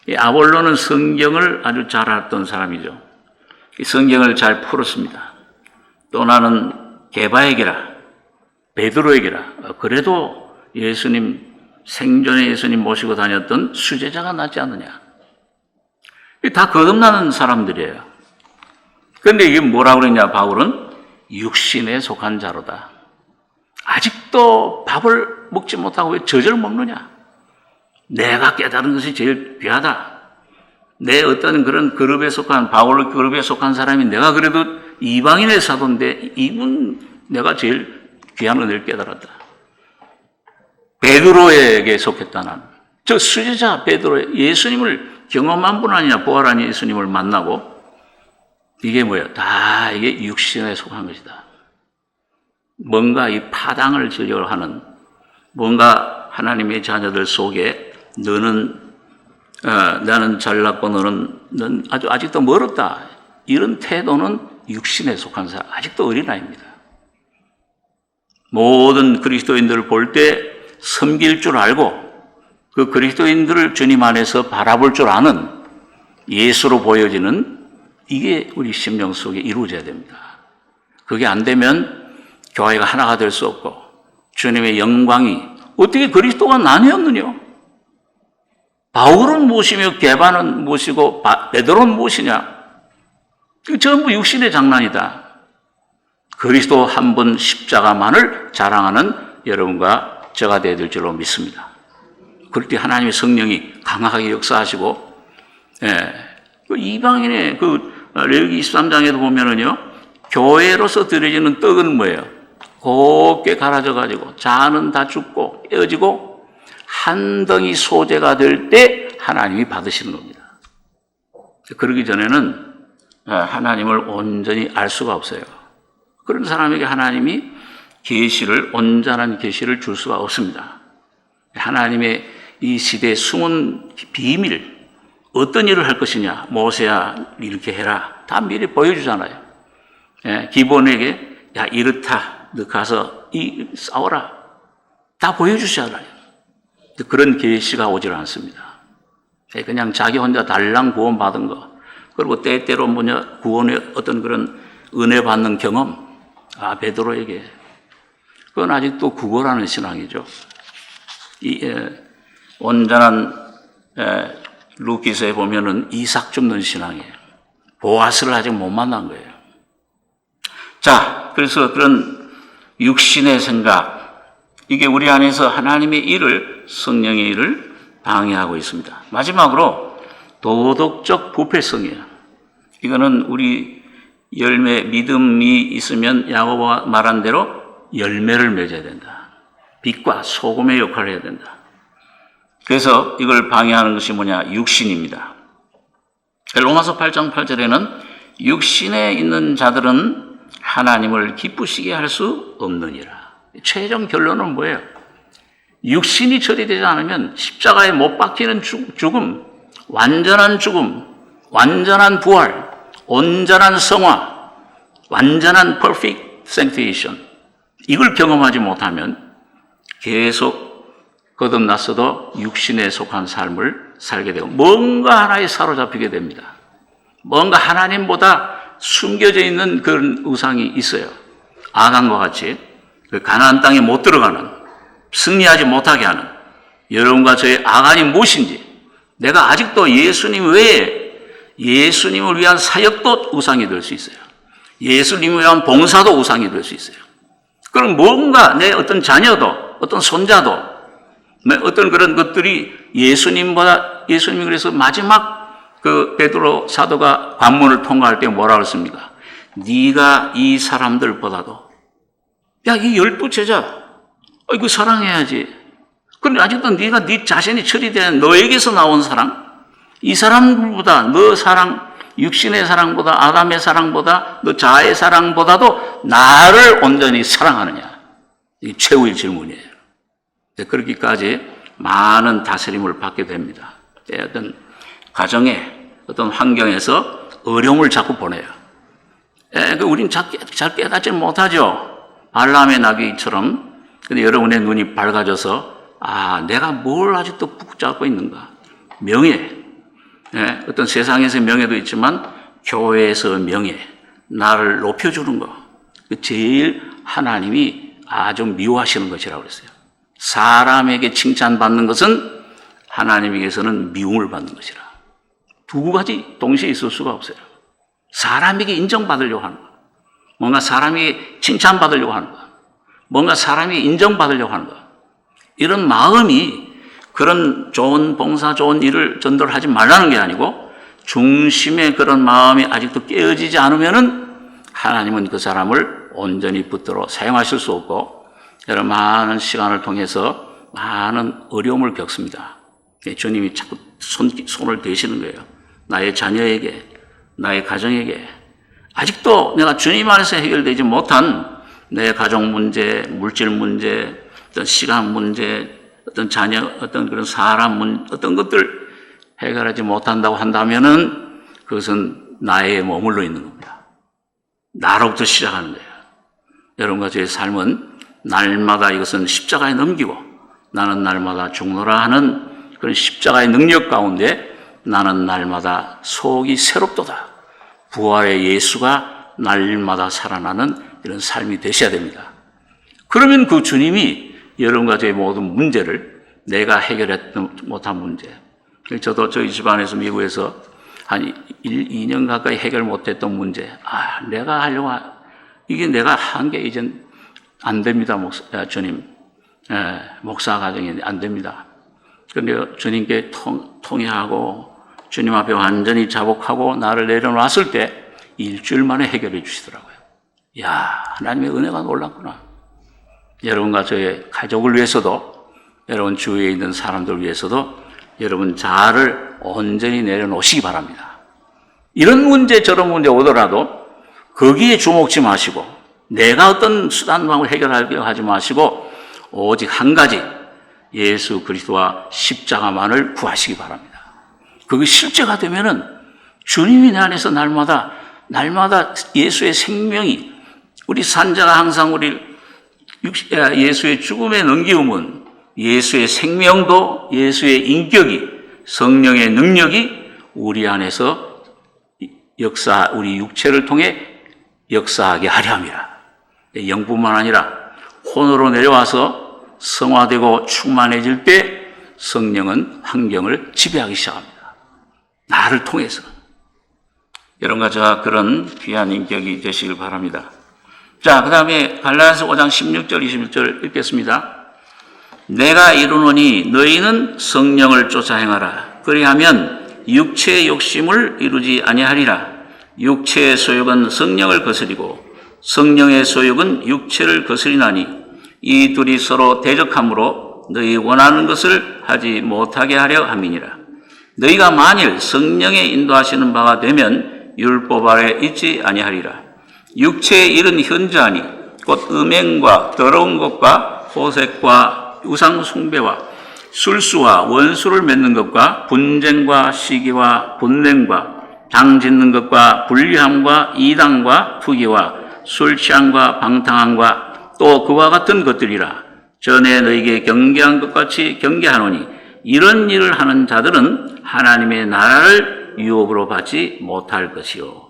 이 아볼로는 성경을 아주 잘 알았던 사람이죠. 이 성경을 잘 풀었습니다. 또 나는 게바에게라, 베드로에게라. 그래도 예수님 생전에 예수님 모시고 다녔던 수제자가 낫지 않느냐. 다 거듭나는 사람들이에요. 그런데 이게 뭐라고 그랬냐, 바울은 육신에 속한 자로다. 아직도 밥을 먹지 못하고 왜 젖을 먹느냐? 내가 깨달은 것이 제일 귀하다. 내 어떤 그런 그룹에 속한, 바울 그룹에 속한 사람이 내가 그래도 이방인의 사도인데 내가 제일 귀한 은혜를 깨달았다. 베드로에게 속했다 나는. 저 수제자 베드로, 예수님을 경험한 분 아니냐, 부활한 예수님을 만나고. 이게 뭐야? 다 이게 육신에 속한 것이다. 뭔가 이 파당을 지으려고 하는, 뭔가 하나님의 자녀들 속에 나는 잘났고 넌 아직도 멀었다. 이런 태도는 육신에 속한 사람, 아직도 어린아이입니다. 모든 그리스도인들을 볼 때 섬길 줄 알고 그 그리스도인들을 주님 안에서 바라볼 줄 아는 예수로 보여지는 이게 우리 심령 속에 이루어져야 됩니다. 그게 안 되면 교회가 하나가 될 수 없고 주님의 영광이 어떻게 그리스도가 나뉘었느냐? 바울은 무엇이며 게바는 무엇이고 베드로는 무엇이냐? 전부 육신의 장난이다. 그리스도 한 분 십자가만을 자랑하는 여러분과 저가 되어야 될 줄로 믿습니다. 그럴 때 하나님의 성령이 강하게 역사하시고, 그 이방인의 레위기 23장에도 보면은요, 교회로서 드려지는 떡은 뭐예요? 곱게 갈아져 가지고 잔은 다 죽고 깨어지고 한 덩이 소재가 될 때 하나님이 받으시는 겁니다. 그러기 전에는 하나님을 온전히 알 수가 없어요. 그런 사람에게 하나님이 온전한 계시를 줄 수가 없습니다. 하나님의 이 시대의 숨은 비밀, 어떤 일을 할 것이냐, 모세야 이렇게 해라, 다 미리 보여주잖아요. 기본에게 야 이렇다, 너 가서 싸워라, 다 보여주잖아요. 그런 계시가 오질 않습니다. 그냥 자기 혼자 달랑 구원 받은 거, 그리고 때때로 구원의 어떤 그런 은혜 받는 경험, 베드로에게 그건 아직도 구걸하는 신앙이죠. 온전한 루키서에 보면은 이삭 줍는 신앙이에요. 보아스를 아직 못 만난 거예요. 자, 그래서 그런 육신의 생각, 이게 우리 안에서 하나님의 일을, 성령의 일을 방해하고 있습니다. 마지막으로 도덕적 부패성이에요. 이거는 우리 믿음이 있으면 야고보가 말한 대로 열매를 맺어야 된다. 빛과 소금의 역할을 해야 된다. 그래서 이걸 방해하는 것이 뭐냐? 육신입니다. 로마서 8장 8절에는 육신에 있는 자들은 하나님을 기쁘시게 할 수 없느니라. 최종 결론은 뭐예요? 육신이 처리되지 않으면 십자가에 못 박히는 죽음, 완전한 부활, 온전한 성화, 완전한 perfect sanctification, 이걸 경험하지 못하면 계속 거듭났어도 육신에 속한 삶을 살게 되고 뭔가 하나에 사로잡히게 됩니다. 뭔가 하나님보다 숨겨져 있는 그런 우상이 있어요. 아간과 같이 가나안 땅에 못 들어가는, 승리하지 못하게 하는 여러분과 저의 아간이 무엇인지, 내가 아직도 예수님 외에 예수님을 위한 사역도 우상이 될 수 있어요. 예수님을 위한 봉사도 우상이 될 수 있어요. 그럼 뭔가 내 어떤 자녀도, 어떤 손자도, 어떤 그런 것들이 예수님이 그래서 마지막 베드로 사도가 관문을 통과할 때 뭐라고 했습니까? 네가 이 사람들보다도, 이 12제자, 이거 사랑해야지. 그런데 아직도 네가 네 자신이 처리된 너에게서 나온 사랑, 이 사람들보다 너 사랑, 육신의 사랑보다, 아담의 사랑보다, 너 자아의 사랑보다도 나를 온전히 사랑하느냐? 이게 최후의 질문이에요. 그렇게까지 많은 다스림을 받게 됩니다. 어떤 가정에 어떤 환경에서 어려움을 자꾸 보내요. 우린 잘 깨닫지 못하죠. 발람의 나귀처럼. 근데 여러분의 눈이 밝아져서, 내가 뭘 아직도 붙잡고 있는가. 명예. 어떤 세상에서의 명예도 있지만, 교회에서 명예. 나를 높여주는 거. 제일 하나님이 아주 미워하시는 것이라고 그랬어요. 사람에게 칭찬받는 것은 하나님에게서는 미움을 받는 것이라. 두 가지 동시에 있을 수가 없어요. 사람에게 인정받으려고 하는 거. 뭔가 사람에게 칭찬받으려고 하는 거. 뭔가 사람이 인정받으려고 하는 거. 이런 마음이 그런 좋은 봉사, 좋은 일을 전도하지 말라는 게 아니고 중심의 그런 마음이 아직도 깨어지지 않으면은 하나님은 그 사람을 온전히 붙들어 사용하실 수 없고 여러 많은 시간을 통해서 많은 어려움을 겪습니다. 주님이 자꾸 손을 대시는 거예요. 나의 자녀에게, 나의 가정에게 아직도 내가 주님 안에서 해결되지 못한 내 가정 문제, 물질 문제, 어떤 시간 문제, 어떤 자녀, 어떤 그런 사람 문제, 어떤 것들 해결하지 못한다고 한다면은 그것은 나에 머물러 있는 겁니다. 나로부터 시작하는 거예요. 여러분과 저의 삶은 날마다 이것은 십자가에 넘기고 나는 날마다 죽노라 하는 그런 십자가의 능력 가운데 나는 날마다 속이 새롭도다. 부활의 예수가 날마다 살아나는 이런 삶이 되셔야 됩니다. 그러면 그 주님이 여러분과 저의 모든 문제를 내가 해결했지 못한 문제. 저도 저희 집안에서 미국에서 한 2년 가까이 해결 못했던 문제. 내가 하려고 이게 내가 한 게 이젠 안 됩니다, 주님. 목사 가정이 안 됩니다. 그런데 주님께 통회하고 주님 앞에 완전히 자복하고 나를 내려놨을 때 일주일 만에 해결해 주시더라고요. 하나님의 은혜가 놀랍구나. 여러분과 저의 가족을 위해서도 여러분 주위에 있는 사람들 위해서도 여러분 자아를 온전히 내려놓으시기 바랍니다. 이런 문제 저런 문제 오더라도 거기에 주목지 마시고 내가 어떤 수단 방법을 해결하려고 하지 마시고 오직 한 가지 예수 그리스도와 십자가만을 구하시기 바랍니다. 그게 실제가 되면은 주님이 내 안에서 날마다 예수의 생명이 우리 산자가 항상 우리 예수의 죽음에 넘기움은 예수의 생명도 예수의 인격이 성령의 능력이 우리 안에서 우리 육체를 통해 역사하게 하려 함이라. 영뿐만 아니라 혼으로 내려와서 성화되고 충만해질 때 성령은 환경을 지배하기 시작합니다. 나를 통해서. 여러분과 저와 그런 귀한 인격이 되시길 바랍니다. 자, 그 다음에 갈라디아서 5장 16절 21절 읽겠습니다. 내가 이루노니 너희는 성령을 쫓아 행하라. 그리하면 육체의 욕심을 이루지 아니하리라. 육체의 소욕은 성령을 거스리고 성령의 소욕은 육체를 거스리나니 이 둘이 서로 대적하므로 너희 원하는 것을 하지 못하게 하려 함이니라. 너희가 만일 성령의 인도하시는 바가 되면 율법 아래 있지 아니하리라. 육체의 일은 현저하니 곧 음행과 더러운 것과 호색과 우상 숭배와 술수와 원수를 맺는 것과 분쟁과 시기와 분냉과 당 짓는 것과 불리함과 이당과 투기와 술 취함과 방탕함과 또 그와 같은 것들이라. 전에 너희에게 경계한 것 같이 경계하노니 이런 일을 하는 자들은 하나님의 나라를 유업으로 받지 못할 것이요.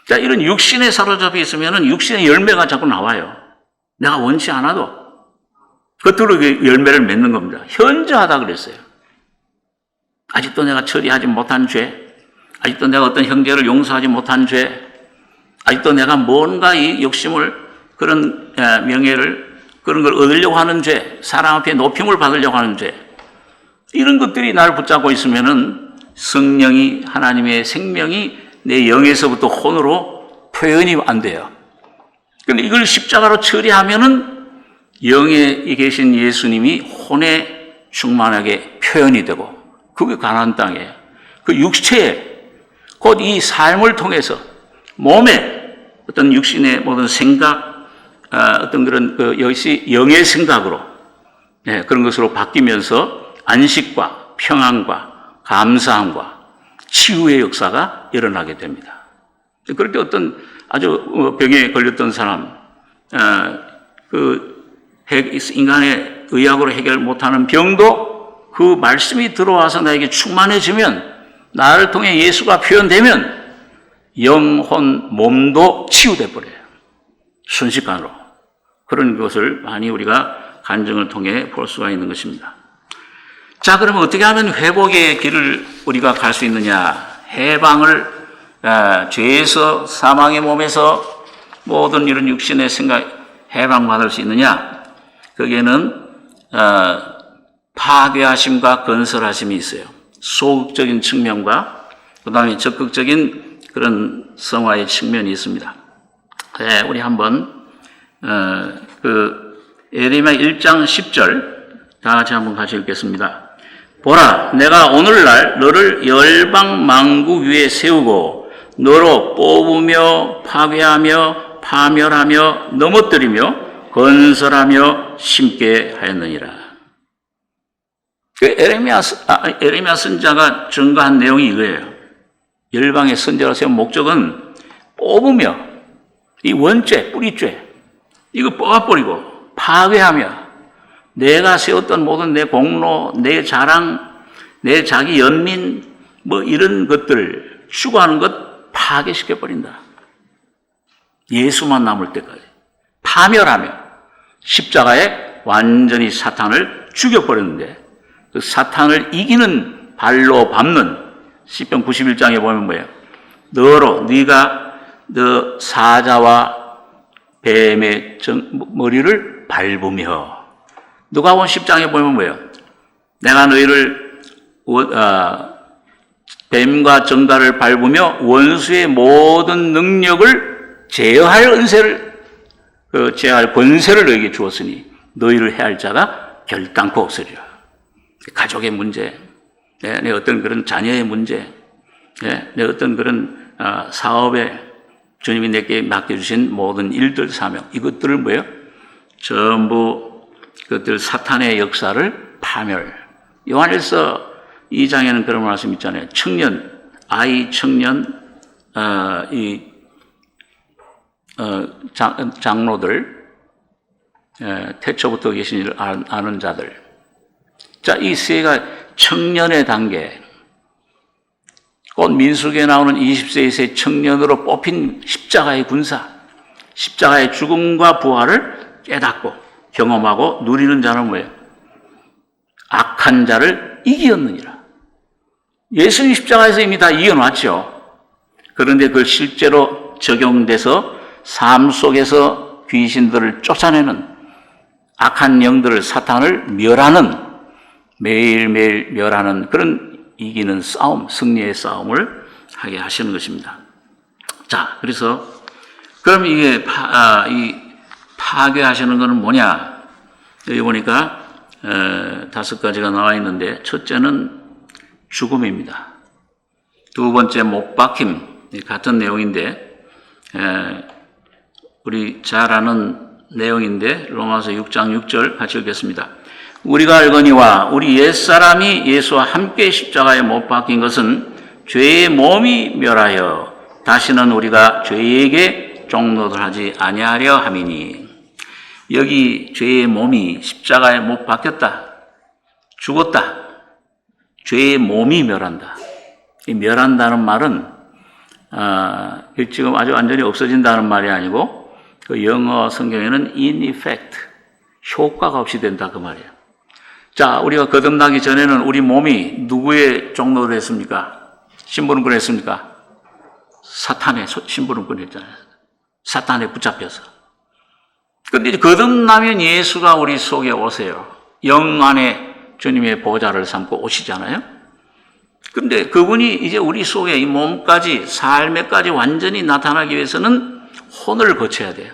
자, 이런 육신에 사로잡혀 있으면 육신의 열매가 자꾸 나와요. 내가 원치 않아도 겉으로 열매를 맺는 겁니다. 현저하다 그랬어요. 아직도 내가 처리하지 못한 죄, 아직도 내가 어떤 형제를 용서하지 못한 죄, 아직도 내가 뭔가 이 욕심을 그런 명예를 그런 걸 얻으려고 하는 죄, 사람 앞에 높임을 받으려고 하는 죄, 이런 것들이 나를 붙잡고 있으면은 성령이 하나님의 생명이 내 영에서부터 혼으로 표현이 안 돼요. 그런데 이걸 십자가로 처리하면은 영에 계신 예수님이 혼에 충만하게 표현이 되고 그게 가나안 땅이에요. 그 육체에 곧 이 삶을 통해서 몸에 어떤 육신의 모든 생각, 어떤 그런 역시 영의 생각으로 그런 것으로 바뀌면서 안식과 평안과 감사함과 치유의 역사가 일어나게 됩니다. 그렇게 어떤 아주 병에 걸렸던 사람, 인간의 의학으로 해결 못하는 병도 그 말씀이 들어와서 나에게 충만해지면, 나를 통해 예수가 표현되면 영혼, 몸도 치유돼 버려요. 순식간으로. 그런 것을 많이 우리가 간증을 통해 볼 수가 있는 것입니다. 자, 그러면 어떻게 하면 회복의 길을 우리가 갈 수 있느냐? 해방을, 죄에서, 사망의 몸에서 모든 이런 육신의 생각, 해방받을 수 있느냐? 거기에는 파괴하심과 건설하심이 있어요. 소극적인 측면과 그 다음에 적극적인 그런 성화의 측면이 있습니다. 네, 우리 한번 예레미야 1장 10절 다 같이 한번 같이 읽겠습니다. 보라, 내가 오늘날 너를 열방 만국 위에 세우고 너로 뽑으며 파괴하며 파멸하며 넘어뜨리며 건설하며 심게 하였느니라. 에레미야 선자가 증거한 내용이 이거예요. 열방의 선자로 세운 목적은 뽑으며, 이 원죄, 뿌리죄, 이거 뽑아버리고 파괴하며, 내가 세웠던 모든 내 공로, 내 자랑, 내 자기 연민, 뭐 이런 것들, 추구하는 것 파괴시켜버린다. 예수만 남을 때까지. 파멸하며 십자가에 완전히 사탄을 죽여버렸는데, 그 사탄을 이기는 발로 밟는 시편 91장에 보면 뭐예요? 네가 너 사자와 뱀의 머리를 밟으며, 누가복음 10장에 보면 뭐예요? 내가 너희를 뱀과 정갈을 밟으며 원수의 모든 능력을 제어할 은세를, 제어할 권세를 너희에게 주었으니 너희를 해할 자가 결단코 없으리라. 가족의 문제, 내 어떤 그런 자녀의 문제, 내 어떤 그런 사업에 주님이 내게 맡겨주신 모든 일들, 사명, 이것들을 뭐예요? 전부 그것들 사탄의 역사를 파멸. 요한일서 2장에는 그런 말씀 있잖아요. 청년, 장로들, 태초부터 계신 일을 아는 자들. 자, 이 세가 청년의 단계, 곧 민수기에 나오는 20세 이세 청년으로 뽑힌 십자가의 군사, 십자가의 죽음과 부활을 깨닫고 경험하고 누리는 자는 뭐예요? 악한 자를 이기었느니라. 예수님 십자가에서 이미 다 이겨놨죠. 그런데 그걸 실제로 적용돼서 삶 속에서 귀신들을 쫓아내는, 악한 영들을, 사탄을 멸하는, 매일매일 멸하는 그런 이기는 싸움, 승리의 싸움을 하게 하시는 것입니다. 자, 그래서 그럼 이게 파괴하시는 것은 뭐냐? 여기 보니까 5가지가 나와 있는데, 첫째는 죽음입니다. 두 번째 못 박힘, 같은 내용인데 우리 잘 아는 내용인데 로마서 6장 6절 같이 읽겠습니다. 우리가 알거니와 우리 옛사람이 예수와 함께 십자가에 못 박힌 것은 죄의 몸이 멸하여 다시는 우리가 죄에게 종노릇하지 아니하려 함이니. 여기 죄의 몸이 십자가에 못 박혔다, 죽었다, 죄의 몸이 멸한다. 이 멸한다는 말은 지금 아주 완전히 없어진다는 말이 아니고, 그 영어 성경에는 in effect, 효과가 없이 된다, 그 말이에요. 자, 우리가 거듭나기 전에는 우리 몸이 누구의 종노릇 했습니까? 심부름꾼 했습니까? 사탄의 심부름꾼 했잖아요. 사탄에 붙잡혀서. 근데 거듭나면 예수가 우리 속에 오세요. 영 안에 주님의 보좌를 삼고 오시잖아요. 근데 그분이 이제 우리 속에 이 몸까지, 삶에까지 완전히 나타나기 위해서는 혼을 거쳐야 돼요.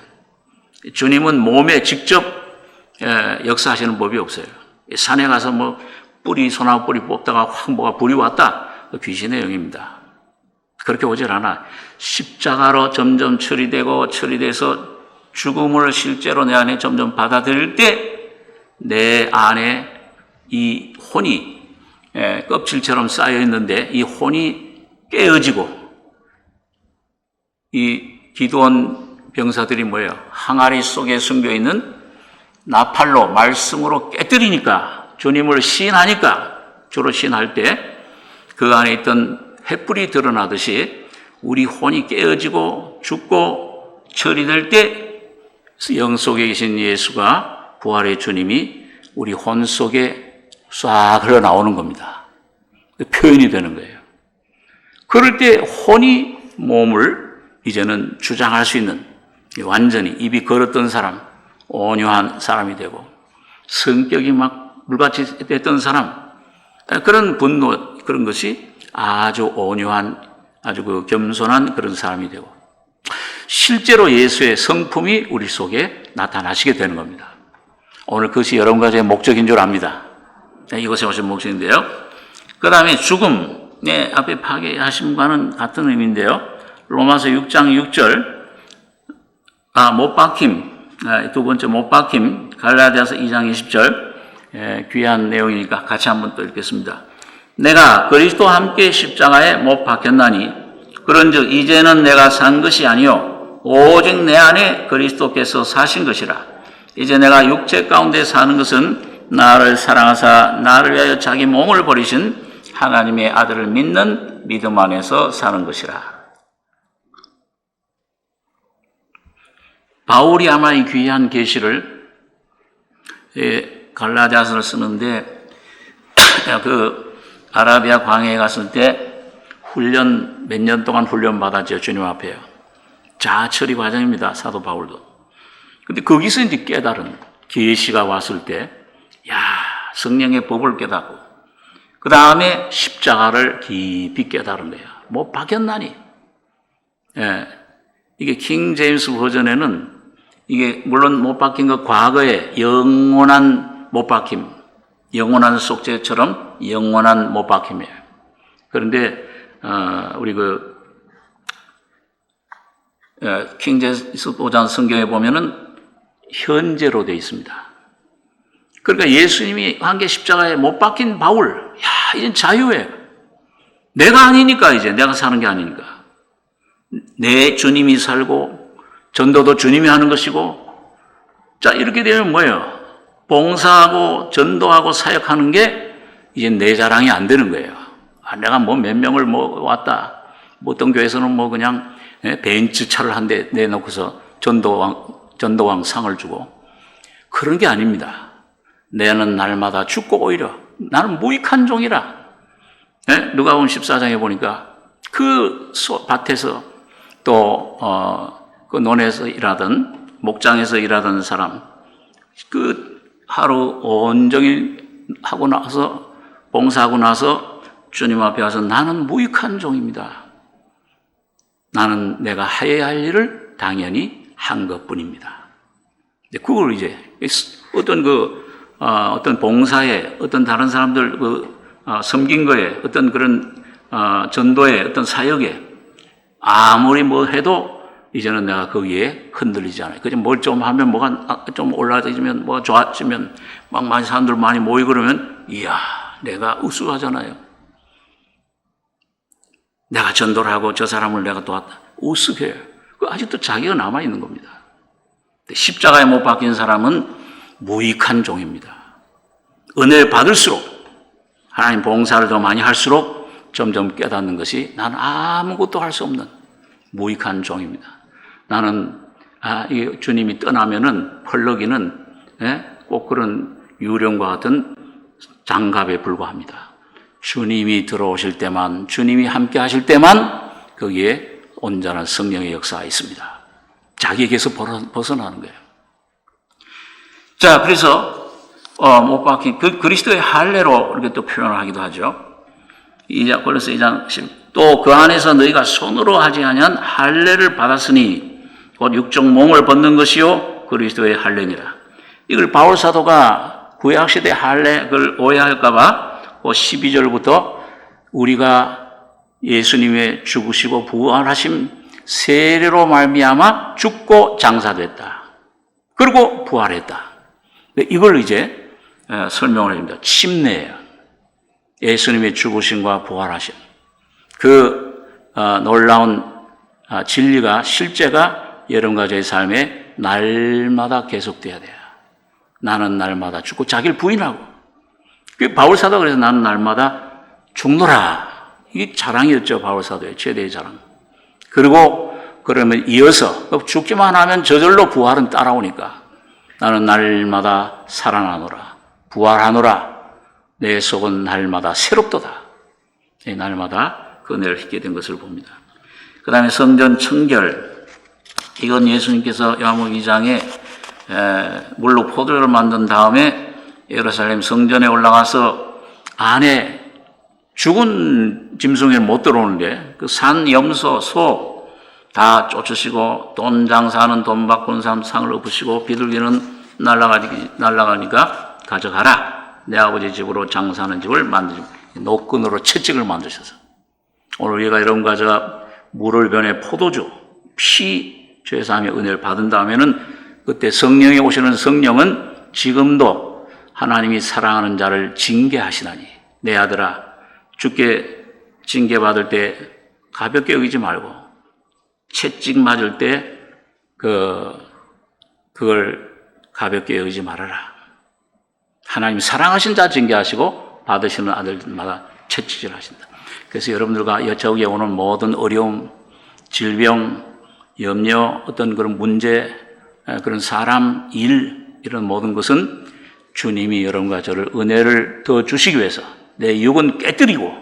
주님은 몸에 직접 역사하시는 법이 없어요. 산에 가서 뭐 소나무 뿌리 뽑다가 확 뭐가 불이 왔다, 그 귀신의 영입니다. 그렇게 오질 않아. 십자가로 점점 처리돼서 죽음을 실제로 내 안에 점점 받아들일 때 내 안에 이 혼이 껍질처럼 쌓여 있는데, 이 혼이 깨어지고, 이 기도원 병사들이 뭐예요? 항아리 속에 숨겨있는 나팔로, 말씀으로 깨뜨리니까, 주님을 시인하니까, 주로 시인할 때 그 안에 있던 횃불이 드러나듯이 우리 혼이 깨어지고 죽고 처리될 때 영 속에 계신 예수가, 부활의 주님이 우리 혼 속에 싹 흘러나오는 겁니다. 표현이 되는 거예요. 그럴 때 혼이 몸을 이제는 주장할 수 있는, 완전히 입이 걸었던 사람, 온유한 사람이 되고, 성격이 막 물같이 됐던 사람, 그런 분노, 그런 것이 아주 온유한, 아주 그 겸손한 그런 사람이 되고, 실제로 예수의 성품이 우리 속에 나타나시게 되는 겁니다. 오늘 그것이 여러분 가지의 목적인 줄 압니다. 이것이 오신 목적인데요. 그 다음에 죽음, 앞에 파괴하심과는 같은 의미인데요. 로마서 6장 6절, 못 박힘, 두 번째 못 박힘, 갈라디아서 2장 20절, 귀한 내용이니까 같이 한번 또 읽겠습니다. 내가 그리스도와 함께 십자가에 못 박혔나니 그런즉 이제는 내가 산 것이 아니요 오직 내 안에 그리스도께서 사신 것이라. 이제 내가 육체 가운데 사는 것은 나를 사랑하사 나를 위하여 자기 몸을 버리신 하나님의 아들을 믿는 믿음 안에서 사는 것이라. 바울이 아마 이 귀한 계시를 갈라디아서를 쓰는데 그 아라비아 광야에 갔을 때 훈련 몇 년 동안 훈련 받았죠. 주님 앞에요. 자처리 과정입니다. 사도 바울도. 근데 거기서 이제 깨달은 계시가 왔을 때, 성령의 법을 깨닫고, 그 다음에 십자가를 깊이 깨달은 거예요. 못 박혔나니. 이게 킹 제임스 버전에는 이게 물론 못 박힌 것 과거에 영원한 못 박힘, 영원한 속죄처럼 영원한 못 박힘이에요. 그런데 우리 킹 제임스 버전 성경에 보면은 현재로 되어 있습니다. 그러니까 예수님이 한계 십자가에 못 박힌 바울, 이젠 자유예요. 내가 아니니까, 이제 내가 사는 게 아니니까. 내 주님이 살고 전도도 주님이 하는 것이고, 자, 이렇게 되면 뭐예요? 봉사하고 전도하고 사역하는 게 이제 내 자랑이 안 되는 거예요. 내가 뭐 몇 명을 왔다. 어떤 교회에서는 그냥 벤츠차를 한 대 내놓고서 전도왕 상을 주고, 그런 게 아닙니다. 내는 날마다 죽고 오히려 나는 무익한 종이라. 누가복음 14장에 보니까 그 밭에서 또 그 논에서 일하던, 목장에서 일하던 사람, 그 하루 온종일 하고 나서, 봉사하고 나서 주님 앞에 와서 나는 무익한 종입니다. 나는 내가 해야 할 일을 당연히 한 것뿐입니다. 그걸 이제 어떤 봉사에, 어떤 다른 사람들 섬긴 거에, 어떤 그런 전도에, 어떤 사역에 아무리 뭐 해도 이제는 내가 거기에 흔들리지 않아요. 그저 뭘 좀 하면 뭐가 좀 올라지면, 뭐 좋아지면 막 많이 사람들 많이 모이고 그러면, 이야, 내가 우스워하잖아요. 내가 전도를 하고 저 사람을 내가 도왔다. 우습해요. 아직도 자기가 남아있는 겁니다. 십자가에 못 박힌 사람은 무익한 종입니다. 은혜를 받을수록, 하나님 봉사를 더 많이 할수록 점점 깨닫는 것이 나는 아무것도 할 수 없는 무익한 종입니다. 나는 이 주님이 떠나면은 펄럭이는 꼭 그런 유령과 같은 장갑에 불과합니다. 주님이 들어오실 때만, 주님이 함께 하실 때만 거기에 온전한 성령의 역사가 있습니다. 자기에게서 벗어나는 거예요. 자, 그래서 못 박힌 그리스도의 할례로 이렇게 또 표현을 하기도 하죠. 골로새 2장 10. 또 그 안에서 너희가 손으로 하지 아니한 할례를 받았으니 곧 육적 몸을 벗는 것이요 그리스도의 할례니라. 이걸 바울 사도가 구약 시대 할례 그걸 오해할까봐 12절부터 우리가 예수님의 죽으시고 부활하심 세례로 말미암아 죽고 장사됐다. 그리고 부활했다. 이걸 이제 설명을 해줍니다. 침례예요. 예수님의 죽으심과 부활하심. 그 놀라운 진리가 실제가 여러분과 저의 삶에 날마다 계속돼야 돼요. 나는 날마다 죽고 자기를 부인하고. 바울 사도가 그래서 나는 날마다 죽노라. 이게 자랑이었죠. 바울 사도의 최대의 자랑. 그리고 그러면 이어서 죽기만 하면 저절로 부활은 따라오니까 나는 날마다 살아나노라. 부활하노라. 내 속은 날마다 새롭도다. 날마다 그 은혜를 얻게 된 것을 봅니다. 그 다음에 성전 청결. 이건 예수님께서 요한복음 2장에 물로 포도주를 만든 다음에 예루살렘 성전에 올라가서 안에 죽은 짐승이 못 들어오는데 그 산, 염소, 소 다 쫓으시고 돈 장사하는 돈 바꾸는 사람 상을 엎으시고 비둘기는 날아가니까 가져가라. 내 아버지 집으로 장사하는 집을 만드시고 노끈으로 채찍을 만드셔서 오늘 우리가 여러분과 제가 물을 변해 포도주, 피 죄사함의 은혜를 받은 다음에는 그때 성령이 오시는 성령은 지금도 하나님이 사랑하는 자를 징계하시나니 내 아들아 주께 징계받을 때 가볍게 여기지 말고 채찍 맞을 때 그걸 가볍게 여기지 말아라. 하나님 사랑하신 자 징계하시고 받으시는 아들마다 채찍질 하신다. 그래서 여러분들과 여차오게 오는 모든 어려움, 질병, 염려, 어떤 그런 문제, 그런 사람, 일 이런 모든 것은 주님이 여러분과 저를 은혜를 더 주시기 위해서 내 육은 깨뜨리고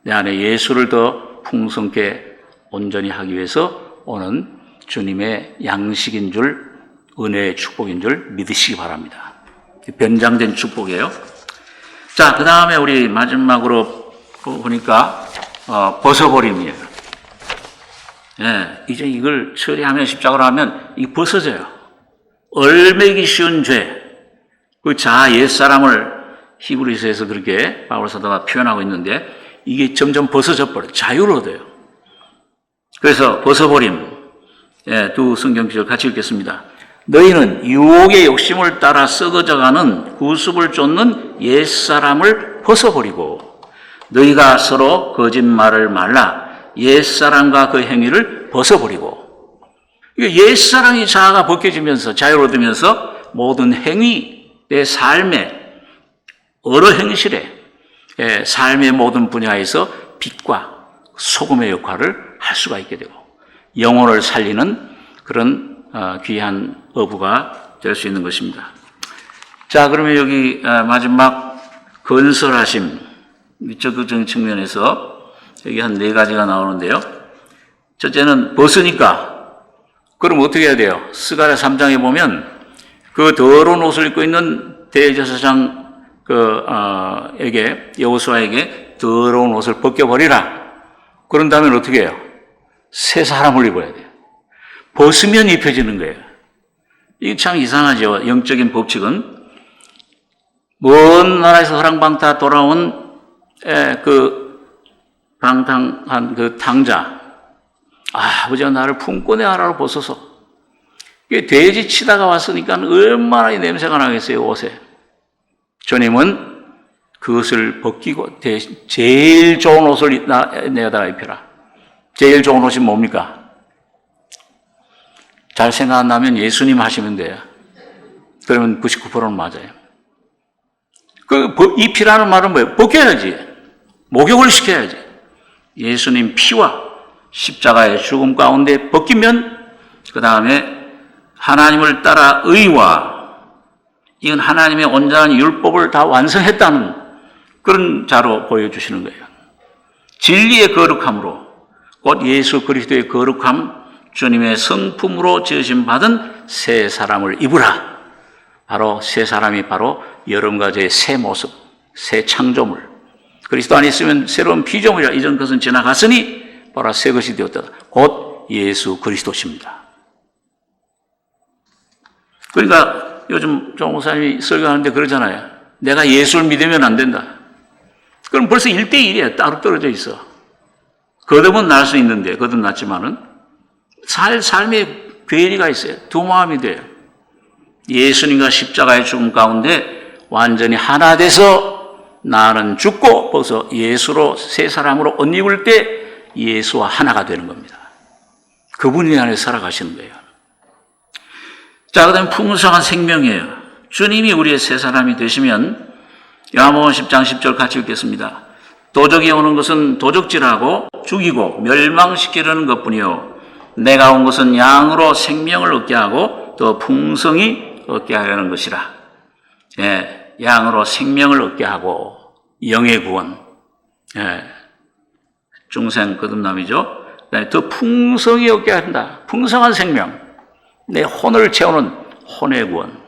내 안에 예수를 더 풍성케 온전히 하기 위해서 오는 주님의 양식인 줄 은혜의 축복인 줄 믿으시기 바랍니다. 변장된 축복이에요. 자, 그 다음에 우리 마지막으로 보니까 벗어버림이에요. 예, 이제 이걸 처리하면 십자가로 하면 이 벗어져요. 얼매기 쉬운 죄, 그 자아 옛사람을 히브리서에서 그렇게 바울 사도가 표현하고 있는데 이게 점점 벗어져 버려요. 자유를 얻어요. 그래서 벗어버림, 예, 두 성경지를 같이 읽겠습니다. 너희는 유혹의 욕심을 따라 썩어져가는 구습을 쫓는 옛사람을 벗어버리고 너희가 서로 거짓말을 말라 옛사람과 그 행위를 벗어버리고 옛사람이 자아가 벗겨지면서 자유를 얻으면서 모든 행위, 내 삶의 여러 행실에 삶의 모든 분야에서 빛과 소금의 역할을 할 수가 있게 되고 영혼을 살리는 그런 귀한 어부가 될 수 있는 것입니다. 자, 그러면 여기 마지막 건설하심 적극적인 측면에서 여기 한 4가지가 나오는데요. 첫째는 벗으니까 그럼 어떻게 해야 돼요? 스가랴 3장에 보면 그 더러운 옷을 입고 있는 대제사장 여호수아에게 더러운 옷을 벗겨버리라. 그런 다음에 어떻게 해요? 새 사람을 입어야 돼요. 벗으면 입혀지는 거예요. 이게 참 이상하죠. 영적인 법칙은 먼 나라에서 허랑방타 돌아온 그 방탕한 그 탕자, 아버지가 나를 품고 내 아라로 벗어서 이게 돼지 치다가 왔으니까 얼마나 이 냄새가 나겠어요, 옷에. 주님은 그것을 벗기고 제일 좋은 옷을 내다가 입혀라. 제일 좋은 옷이 뭡니까? 잘 생각한다면 예수님 하시면 돼요. 그러면 99%는 맞아요. 입히라는 말은 뭐예요? 벗겨야지. 목욕을 시켜야지. 예수님 피와 십자가의 죽음 가운데 벗기면 그 다음에 하나님을 따라 의와 이건 하나님의 온전한 율법을 다 완성했다는 그런 자로 보여주시는 거예요. 진리의 거룩함으로 곧 예수 그리스도의 거룩함 주님의 성품으로 지으심 받은 새 사람을 입으라. 바로 새 사람이 바로 여러분과 저의 새 모습, 새 창조물. 그리스도 안에 있으면 새로운 피조물이라 이전 것은 지나갔으니 바로 새 것이 되었다. 곧 예수 그리스도십니다. 그러니까 요즘 조 목사님이 설교하는데 그러잖아요. 내가 예수를 믿으면 안 된다. 그럼 벌써 1대1이에요. 따로 떨어져 있어. 거듭은 날 수 있는데, 거듭났지만은 삶의 괴리가 있어요. 두 마음이 돼요. 예수님과 십자가의 죽음 가운데 완전히 하나 돼서 나는 죽고 벌써 예수로 새 사람으로 옷 입을 때 예수와 하나가 되는 겁니다. 그분이 안에 살아가시는 거예요. 자, 그 다음에 풍성한 생명이에요. 주님이 우리의 새 사람이 되시면 요한복음 10장 10절 같이 읽겠습니다. 도적이 오는 것은 도적질하고 죽이고 멸망시키려는 것뿐이요 내가 온 것은 양으로 생명을 얻게 하고 더 풍성히 얻게 하려는 것이라. 예, 양으로 생명을 얻게 하고 영의 구원, 예, 중생 거듭남이죠. 더 풍성히 얻게 한다. 풍성한 생명, 내 혼을 채우는 혼의 구원,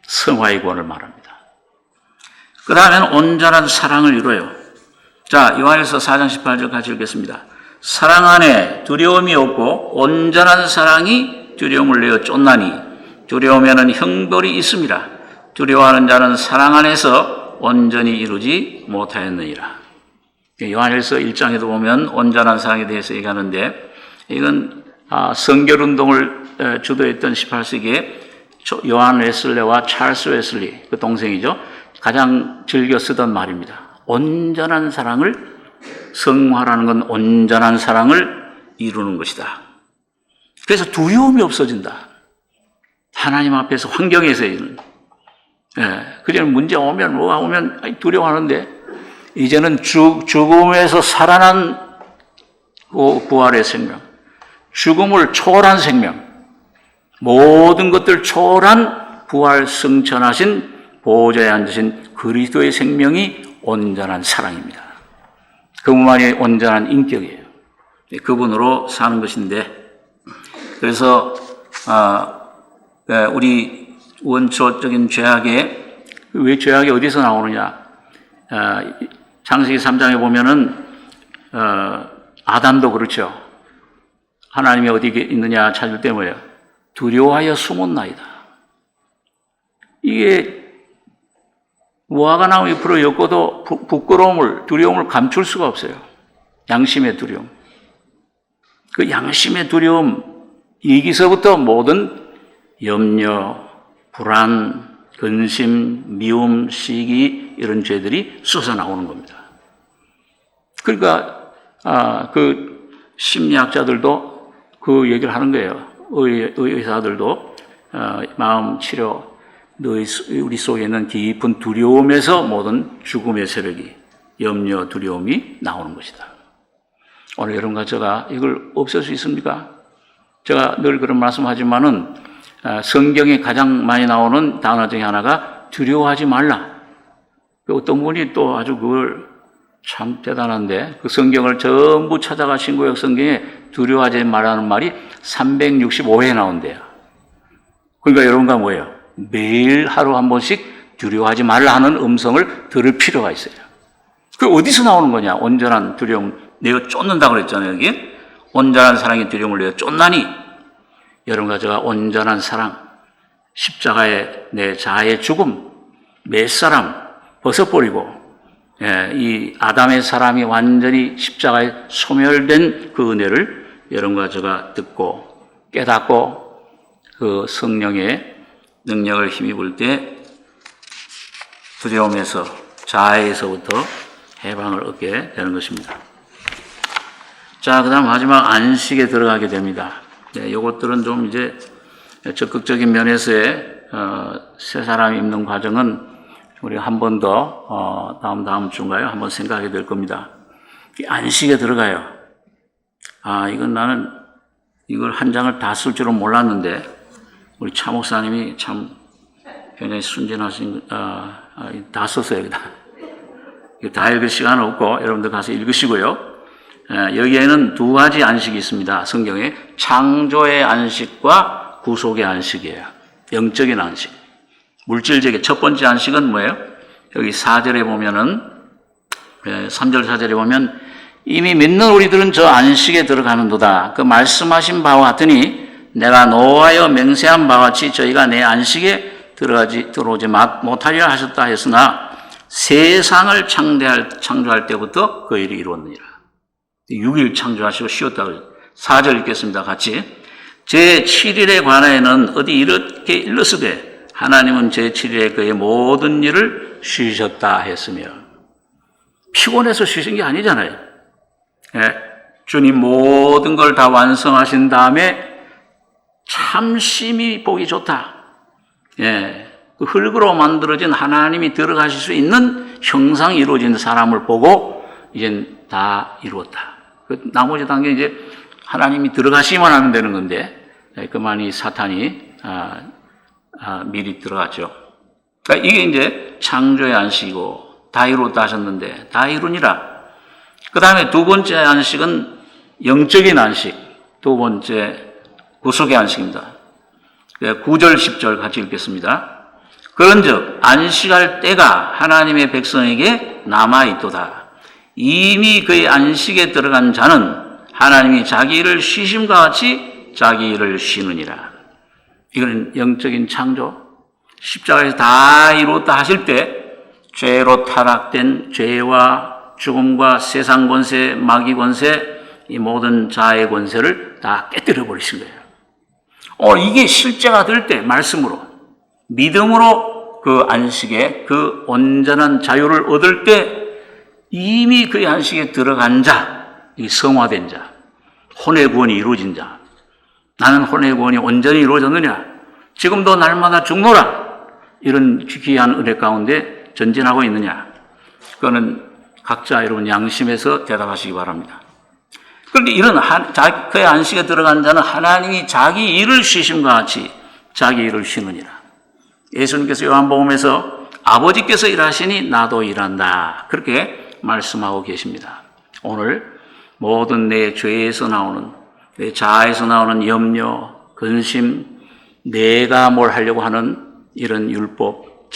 성화의 구원을 말합니다. 그 다음에는 온전한 사랑을 이루어요. 자, 요한일서 4장 18절 같이 읽겠습니다. 사랑 안에 두려움이 없고 온전한 사랑이 두려움을 내어 쫓나니 두려우면은 형벌이 있습니다. 두려워하는 자는 사랑 안에서 온전히 이루지 못하였느니라. 요한일서 1장에도 보면 온전한 사랑에 대해서 얘기하는데 이건 성결운동을 주도했던 18세기에 요한 웨슬레와 찰스 웨슬리, 그 동생이죠. 가장 즐겨 쓰던 말입니다. 온전한 사랑을, 성화라는 건 온전한 사랑을 이루는 것이다. 그래서 두려움이 없어진다. 하나님 앞에서 환경에서는. 예, 그전에 문제 오면 뭐가 오면 두려워하는데 이제는 죽음에서 살아난 부활의 생명, 죽음을 초월한 생명, 모든 것들 초월한 부활 승천하신 보호자에 앉으신 그리스도의 생명이 온전한 사랑입니다. 그분만이 온전한 인격이에요. 그분으로 사는 것인데, 그래서 우리 원초적인 죄악에, 왜 죄악이 어디서 나오느냐? 창세기 3장에 보면은 아담도 그렇죠. 하나님이 어디 있느냐 찾을 때 뭐예요? 두려워하여 숨었나이다. 이게 무화과 나무 잎으로 엮어도 부끄러움을, 두려움을 감출 수가 없어요. 양심의 두려움. 그 양심의 두려움, 여기서부터 모든 염려, 불안, 근심, 미움, 시기 이런 죄들이 솟아나오는 겁니다. 그러니까 그 심리학자들도 그 얘기를 하는 거예요. 의사들도 마음 치료, 우리 속에 있는 깊은 두려움에서 모든 죽음의 세력이, 염려, 두려움이 나오는 것이다. 오늘 여러분과 제가 이걸 없앨 수 있습니까? 제가 늘 그런 말씀하지만은 성경에 가장 많이 나오는 단어 중에 하나가 두려워하지 말라. 어떤 분이 또 아주 그걸 참 대단한데 그 성경을 전부 찾아가 신구약 성경에 두려워하지 말라는 말이 365회 나온대요. 그러니까 여러분과 뭐예요? 매일 하루 한 번씩 두려워하지 말라 하는 음성을 들을 필요가 있어요. 그 어디서 나오는 거냐? 온전한 두려움, 내가 쫓는다고 그랬잖아요. 여기 온전한 사랑의 두려움을 내가 쫓나니, 여러분과 제가 온전한 사랑, 십자가의 내 자아의 죽음, 몇 사람 벗어버리고, 이 아담의 사람이 완전히 십자가에 소멸된 그 은혜를 여러분과 제가 듣고 깨닫고 그 성령의 능력을 힘입을 때 두려움에서, 자아에서부터 해방을 얻게 되는 것입니다. 자, 그 다음 마지막 안식에 들어가게 됩니다. 이것들은 좀 이제 적극적인 면에서의 새 사람 입는 과정은 우리가 한 번 더 다음 주인가요? 한번 생각하게 될 겁니다. 안식에 들어가요. 이건 나는 이걸 한 장을 다 쓸 줄은 몰랐는데 우리 차 목사님이 참 굉장히 순진하신 다 썼어요. 여기다. 다 읽을 시간 없고 여러분들 가서 읽으시고요. 여기에는 두 가지 안식이 있습니다. 성경에 창조의 안식과 구속의 안식이에요. 영적인 안식. 물질적인 첫 번째 안식은 뭐예요? 여기 4절에 보면은 3절 4절에 보면 이미 믿는 우리들은 저 안식에 들어가는도다. 그 말씀하신 바와 같으니 내가 노하여 맹세한 바와 같이 저희가 내 안식에 들어오지 못하리라 하셨다 했으나 세상을 창조할 때부터 그 일이 이루었느니라. 6일 창조하시고 쉬었다고 그랬어요. 4절 읽겠습니다. 같이. 제7일에 관하여는 어디 이렇게 일렀으되 하나님은 제7일에 그의 모든 일을 쉬셨다 했으며, 피곤해서 쉬신 게 아니잖아요. 주님 모든 걸 다 완성하신 다음에 참 심히 보기 좋다. 예, 그 흙으로 만들어진 하나님이 들어가실 수 있는 형상이 이루어진 사람을 보고 이제 다 이루었다. 그 나머지 단계 이제 하나님이 들어가시기만 하면 되는 건데 그만이 사탄이 미리 들어갔죠. 그러니까 이게 이제 창조의 안식이고 다 이루었다 하셨는데 다 이루니라. 그 다음에 두 번째 안식은 영적인 안식, 두 번째 구속의 안식입니다. 9절 10절 같이 읽겠습니다. 그런즉 안식할 때가 하나님의 백성에게 남아있도다. 이미 그의 안식에 들어간 자는 하나님이 자기 일을 쉬심과 같이 자기 일을 쉬느니라. 이거는 영적인 창조. 십자가에서 다 이루었다 하실 때 죄로 타락된 죄와 죽음과 세상 권세, 마귀 권세, 이 모든 자의 권세를 다 깨뜨려 버리신 거예요. 이게 실제가 될 때 말씀으로 믿음으로 그 안식에 그 온전한 자유를 얻을 때 이미 그 안식에 들어간 자, 이 성화된 자, 혼의 구원이 이루어진 자. 나는 혼의 구원이 온전히 이루어졌느냐? 지금도 날마다 죽노라. 이런 귀한 은혜 가운데 전진하고 있느냐? 그거는 각자 여러분 양심에서 대답하시기 바랍니다. 그런데 이런 그의 안식에 들어간 자는 하나님이 자기 일을 쉬심과 같이 자기 일을 쉬느니라. 예수님께서 요한복음에서 아버지께서 일하시니 나도 일한다. 그렇게 말씀하고 계십니다. 오늘 모든 내 죄에서 나오는, 내 자아에서 나오는 염려, 근심, 내가 뭘 하려고 하는 이런 율법,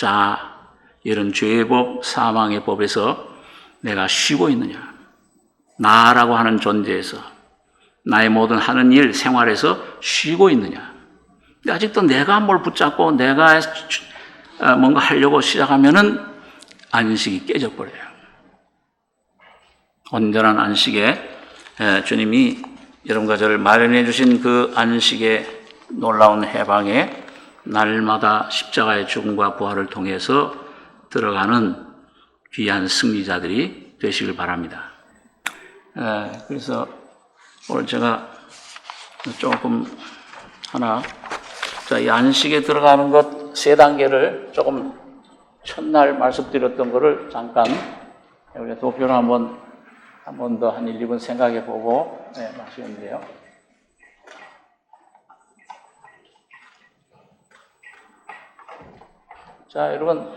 이런 죄의 법, 사망의 법에서 내가 쉬고 있느냐? 나라고 하는 존재에서, 나의 모든 하는 일, 생활에서 쉬고 있느냐? 아직도 내가 뭘 붙잡고 내가 뭔가 하려고 시작하면은 안식이 깨져버려요. 온전한 안식에 주님이 여러분과 저를 마련해 주신 그 안식의 놀라운 해방에 날마다 십자가의 죽음과 부활을 통해서 들어가는 귀한 승리자들이 되시길 바랍니다. 그래서 오늘 제가 조금 이 안식에 들어가는 것 세 단계를 조금 첫날 말씀드렸던 거를 잠깐 우리가 도표로 한 번 더 한 1, 2분 생각해 보고 마시는데요. 자, 여러분,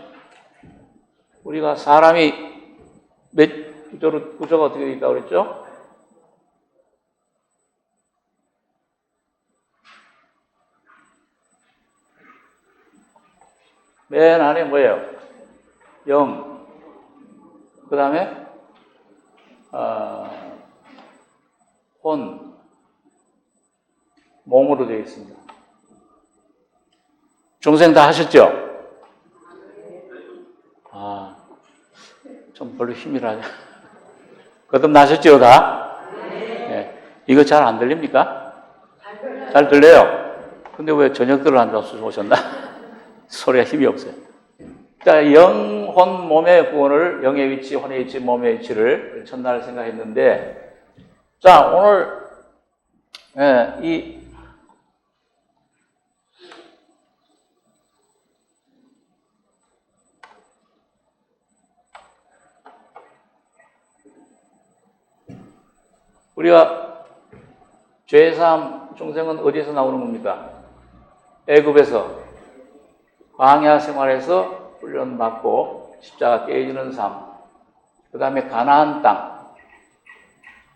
우리가 사람이 구조가 어떻게 되어 있다고 그랬죠? 맨 안에 뭐예요? 영. 그 다음에 혼, 몸으로 되어 있습니다. 중생 다 하셨죠? 좀 별로 힘이라. 거듭나셨죠, 다? 네. 이거 잘 안 들립니까? 잘 들려요? 근데 왜 저녁들을 안 오셨나? 소리가 힘이 없어요. 자, 영, 혼, 몸의 구원을, 영의 위치, 혼의 위치, 몸의 위치를 첫날 생각했는데, 자, 오늘, 우리가 죄사함 중생은 어디에서 나오는 겁니까? 애굽에서, 광야 생활에서 훈련받고 십자가 깨지는 삶, 그 다음에 가나안 땅,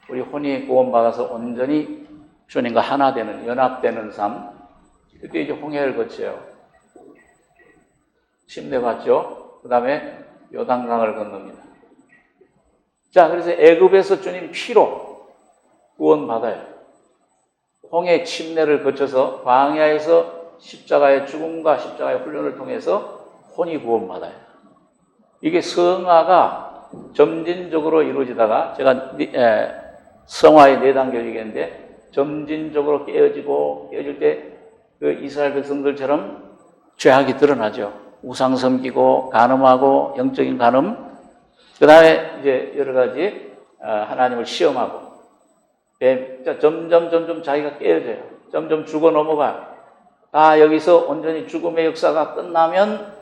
우리 혼이 구원받아서 온전히 주님과 하나 되는, 연합되는 삶, 그때 이제 홍해를 거쳐요. 침례받죠. 그 다음에 요단강을 건넙니다. 자, 그래서 애굽에서 주님 피로 구원받아요. 홍해 침례를 거쳐서 광야에서 십자가의 죽음과 십자가의 훈련을 통해서 혼이 구원받아요. 이게 성화가 점진적으로 이루어지다가 제가 성화의 4단계 얘기했는데 점진적으로 깨어질 때 그 이스라엘 백성들처럼 죄악이 드러나죠. 우상 섬기고 간음하고 영적인 간음, 그 다음에 이제 여러 가지 하나님을 시험하고 점점 자기가 깨어져요. 점점 죽어 넘어가요. 다 여기서 온전히 죽음의 역사가 끝나면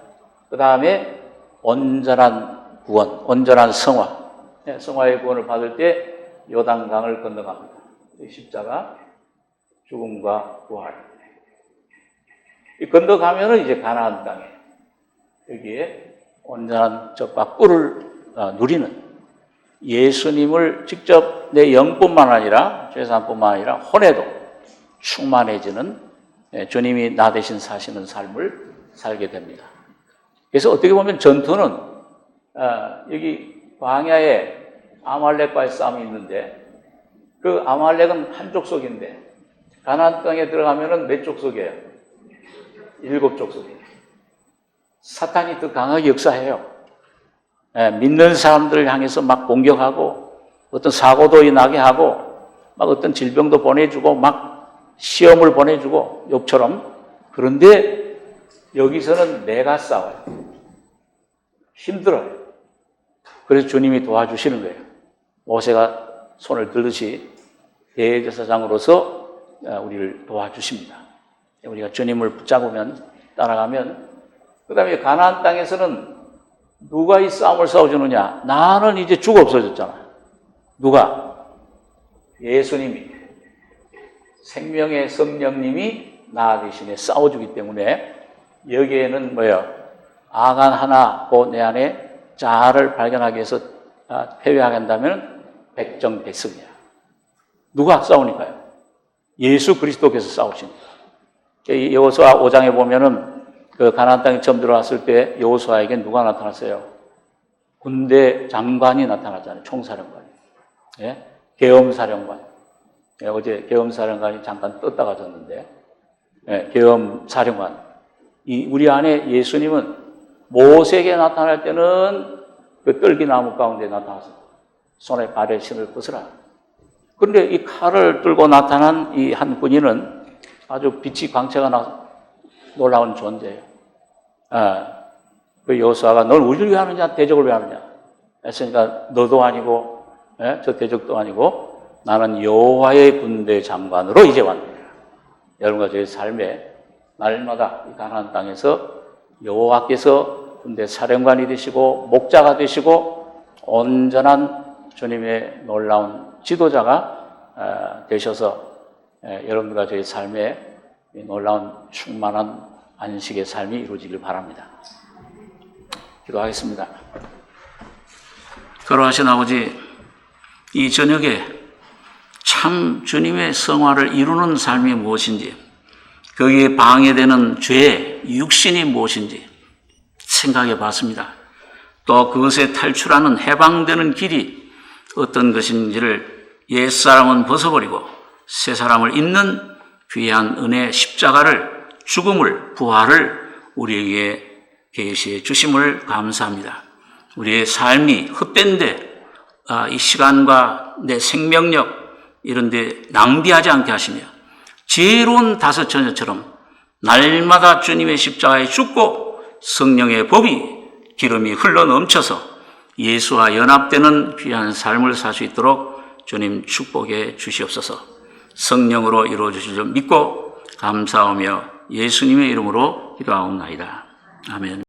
그 다음에 온전한 구원, 온전한 성화, 성화의 구원을 받을 때 요단강을 건너갑니다. 십자가, 죽음과 부활. 건너가면은 이제 가나안 땅에 여기에 온전한 적과 꿀을 누리는 예수님을 직접 내 영뿐만 아니라 죄산뿐만 아니라 혼에도 충만해지는 주님이 나 대신 사시는 삶을 살게 됩니다. 그래서 어떻게 보면 전투는 여기 광야에 아말렉과의 싸움이 있는데 그 아말렉은 한 족속인데 가나안 땅에 들어가면은 몇 족속이에요? 7족속이에요. 사탄이 더 강하게 역사해요. 믿는 사람들을 향해서 막 공격하고 어떤 사고도 나게 하고 막 어떤 질병도 보내주고 막 시험을 보내주고 욕처럼. 그런데 여기서는 내가 싸워요. 힘들어요. 그래서 주님이 도와주시는 거예요. 모세가 손을 들듯이 대제사장으로서 우리를 도와주십니다. 우리가 주님을 붙잡으면 따라가면 그 다음에 가나안 땅에서는 누가 이 싸움을 싸워주느냐? 나는 이제 죽어 없어졌잖아. 누가? 예수님이, 생명의 성령님이 나 대신에 싸워주기 때문에 여기에는 뭐예요? 악한 하나 내 안에 자아를 발견하기 위해서 패배하게 한다면 백정백승이야. 누가 싸우니까요? 예수 그리스도께서 싸우십니다. 여호수아 5장에 보면은 그 가나안 땅에 처음 들어왔을 때 여호수아에게 누가 나타났어요? 군대 장관이 나타났잖아요. 총사령관이. 예? 계엄사령관. 예, 어제 계엄사령관이 잠깐 떴다가 졌는데, 예, 계엄사령관. 우리 안에 예수님은 모세에게 나타날 때는 그 떨기나무 가운데 나타나서 손에 발에 신을 벗으라. 그런데 이 칼을 들고 나타난 이 한 군인은 아주 빛이 광채가 나서 놀라운 존재예요. 그 여호수아가 넌 우리를 왜 하느냐? 대적을 왜 하느냐? 했으니까 너도 아니고 저 대적도 아니고 나는 여호와의 군대 장관으로 이제 왔느냐. 여러분과 저의 삶에 날마다 이 가나안 땅에서 여호와께서 군대 사령관이 되시고 목자가 되시고 온전한 주님의 놀라운 지도자가 되셔서 여러분과 저의 삶에 놀라운 충만한 안식의 삶이 이루어지길 바랍니다. 기도하겠습니다. 걸어가신 아버지, 이 저녁에 참 주님의 성화를 이루는 삶이 무엇인지, 거기에 방해되는 죄, 육신이 무엇인지 생각해 봤습니다. 또 그것에 탈출하는 해방되는 길이 어떤 것인지를 옛사람은 벗어버리고 새사람을 잇는 귀한 은혜 십자가를, 죽음을, 부활을 우리에게 계시해 주심을 감사합니다. 우리의 삶이 헛된데 이 시간과 내 생명력 이런 데 낭비하지 않게 하시며 지혜로운 다섯 처녀처럼 날마다 주님의 십자가에 죽고 성령의 법이 기름이 흘러 넘쳐서 예수와 연합되는 귀한 삶을 살 수 있도록 주님 축복해 주시옵소서. 성령으로 이루어 주실 줄 믿고 감사하며 예수님의 이름으로 기도하옵나이다. 아멘.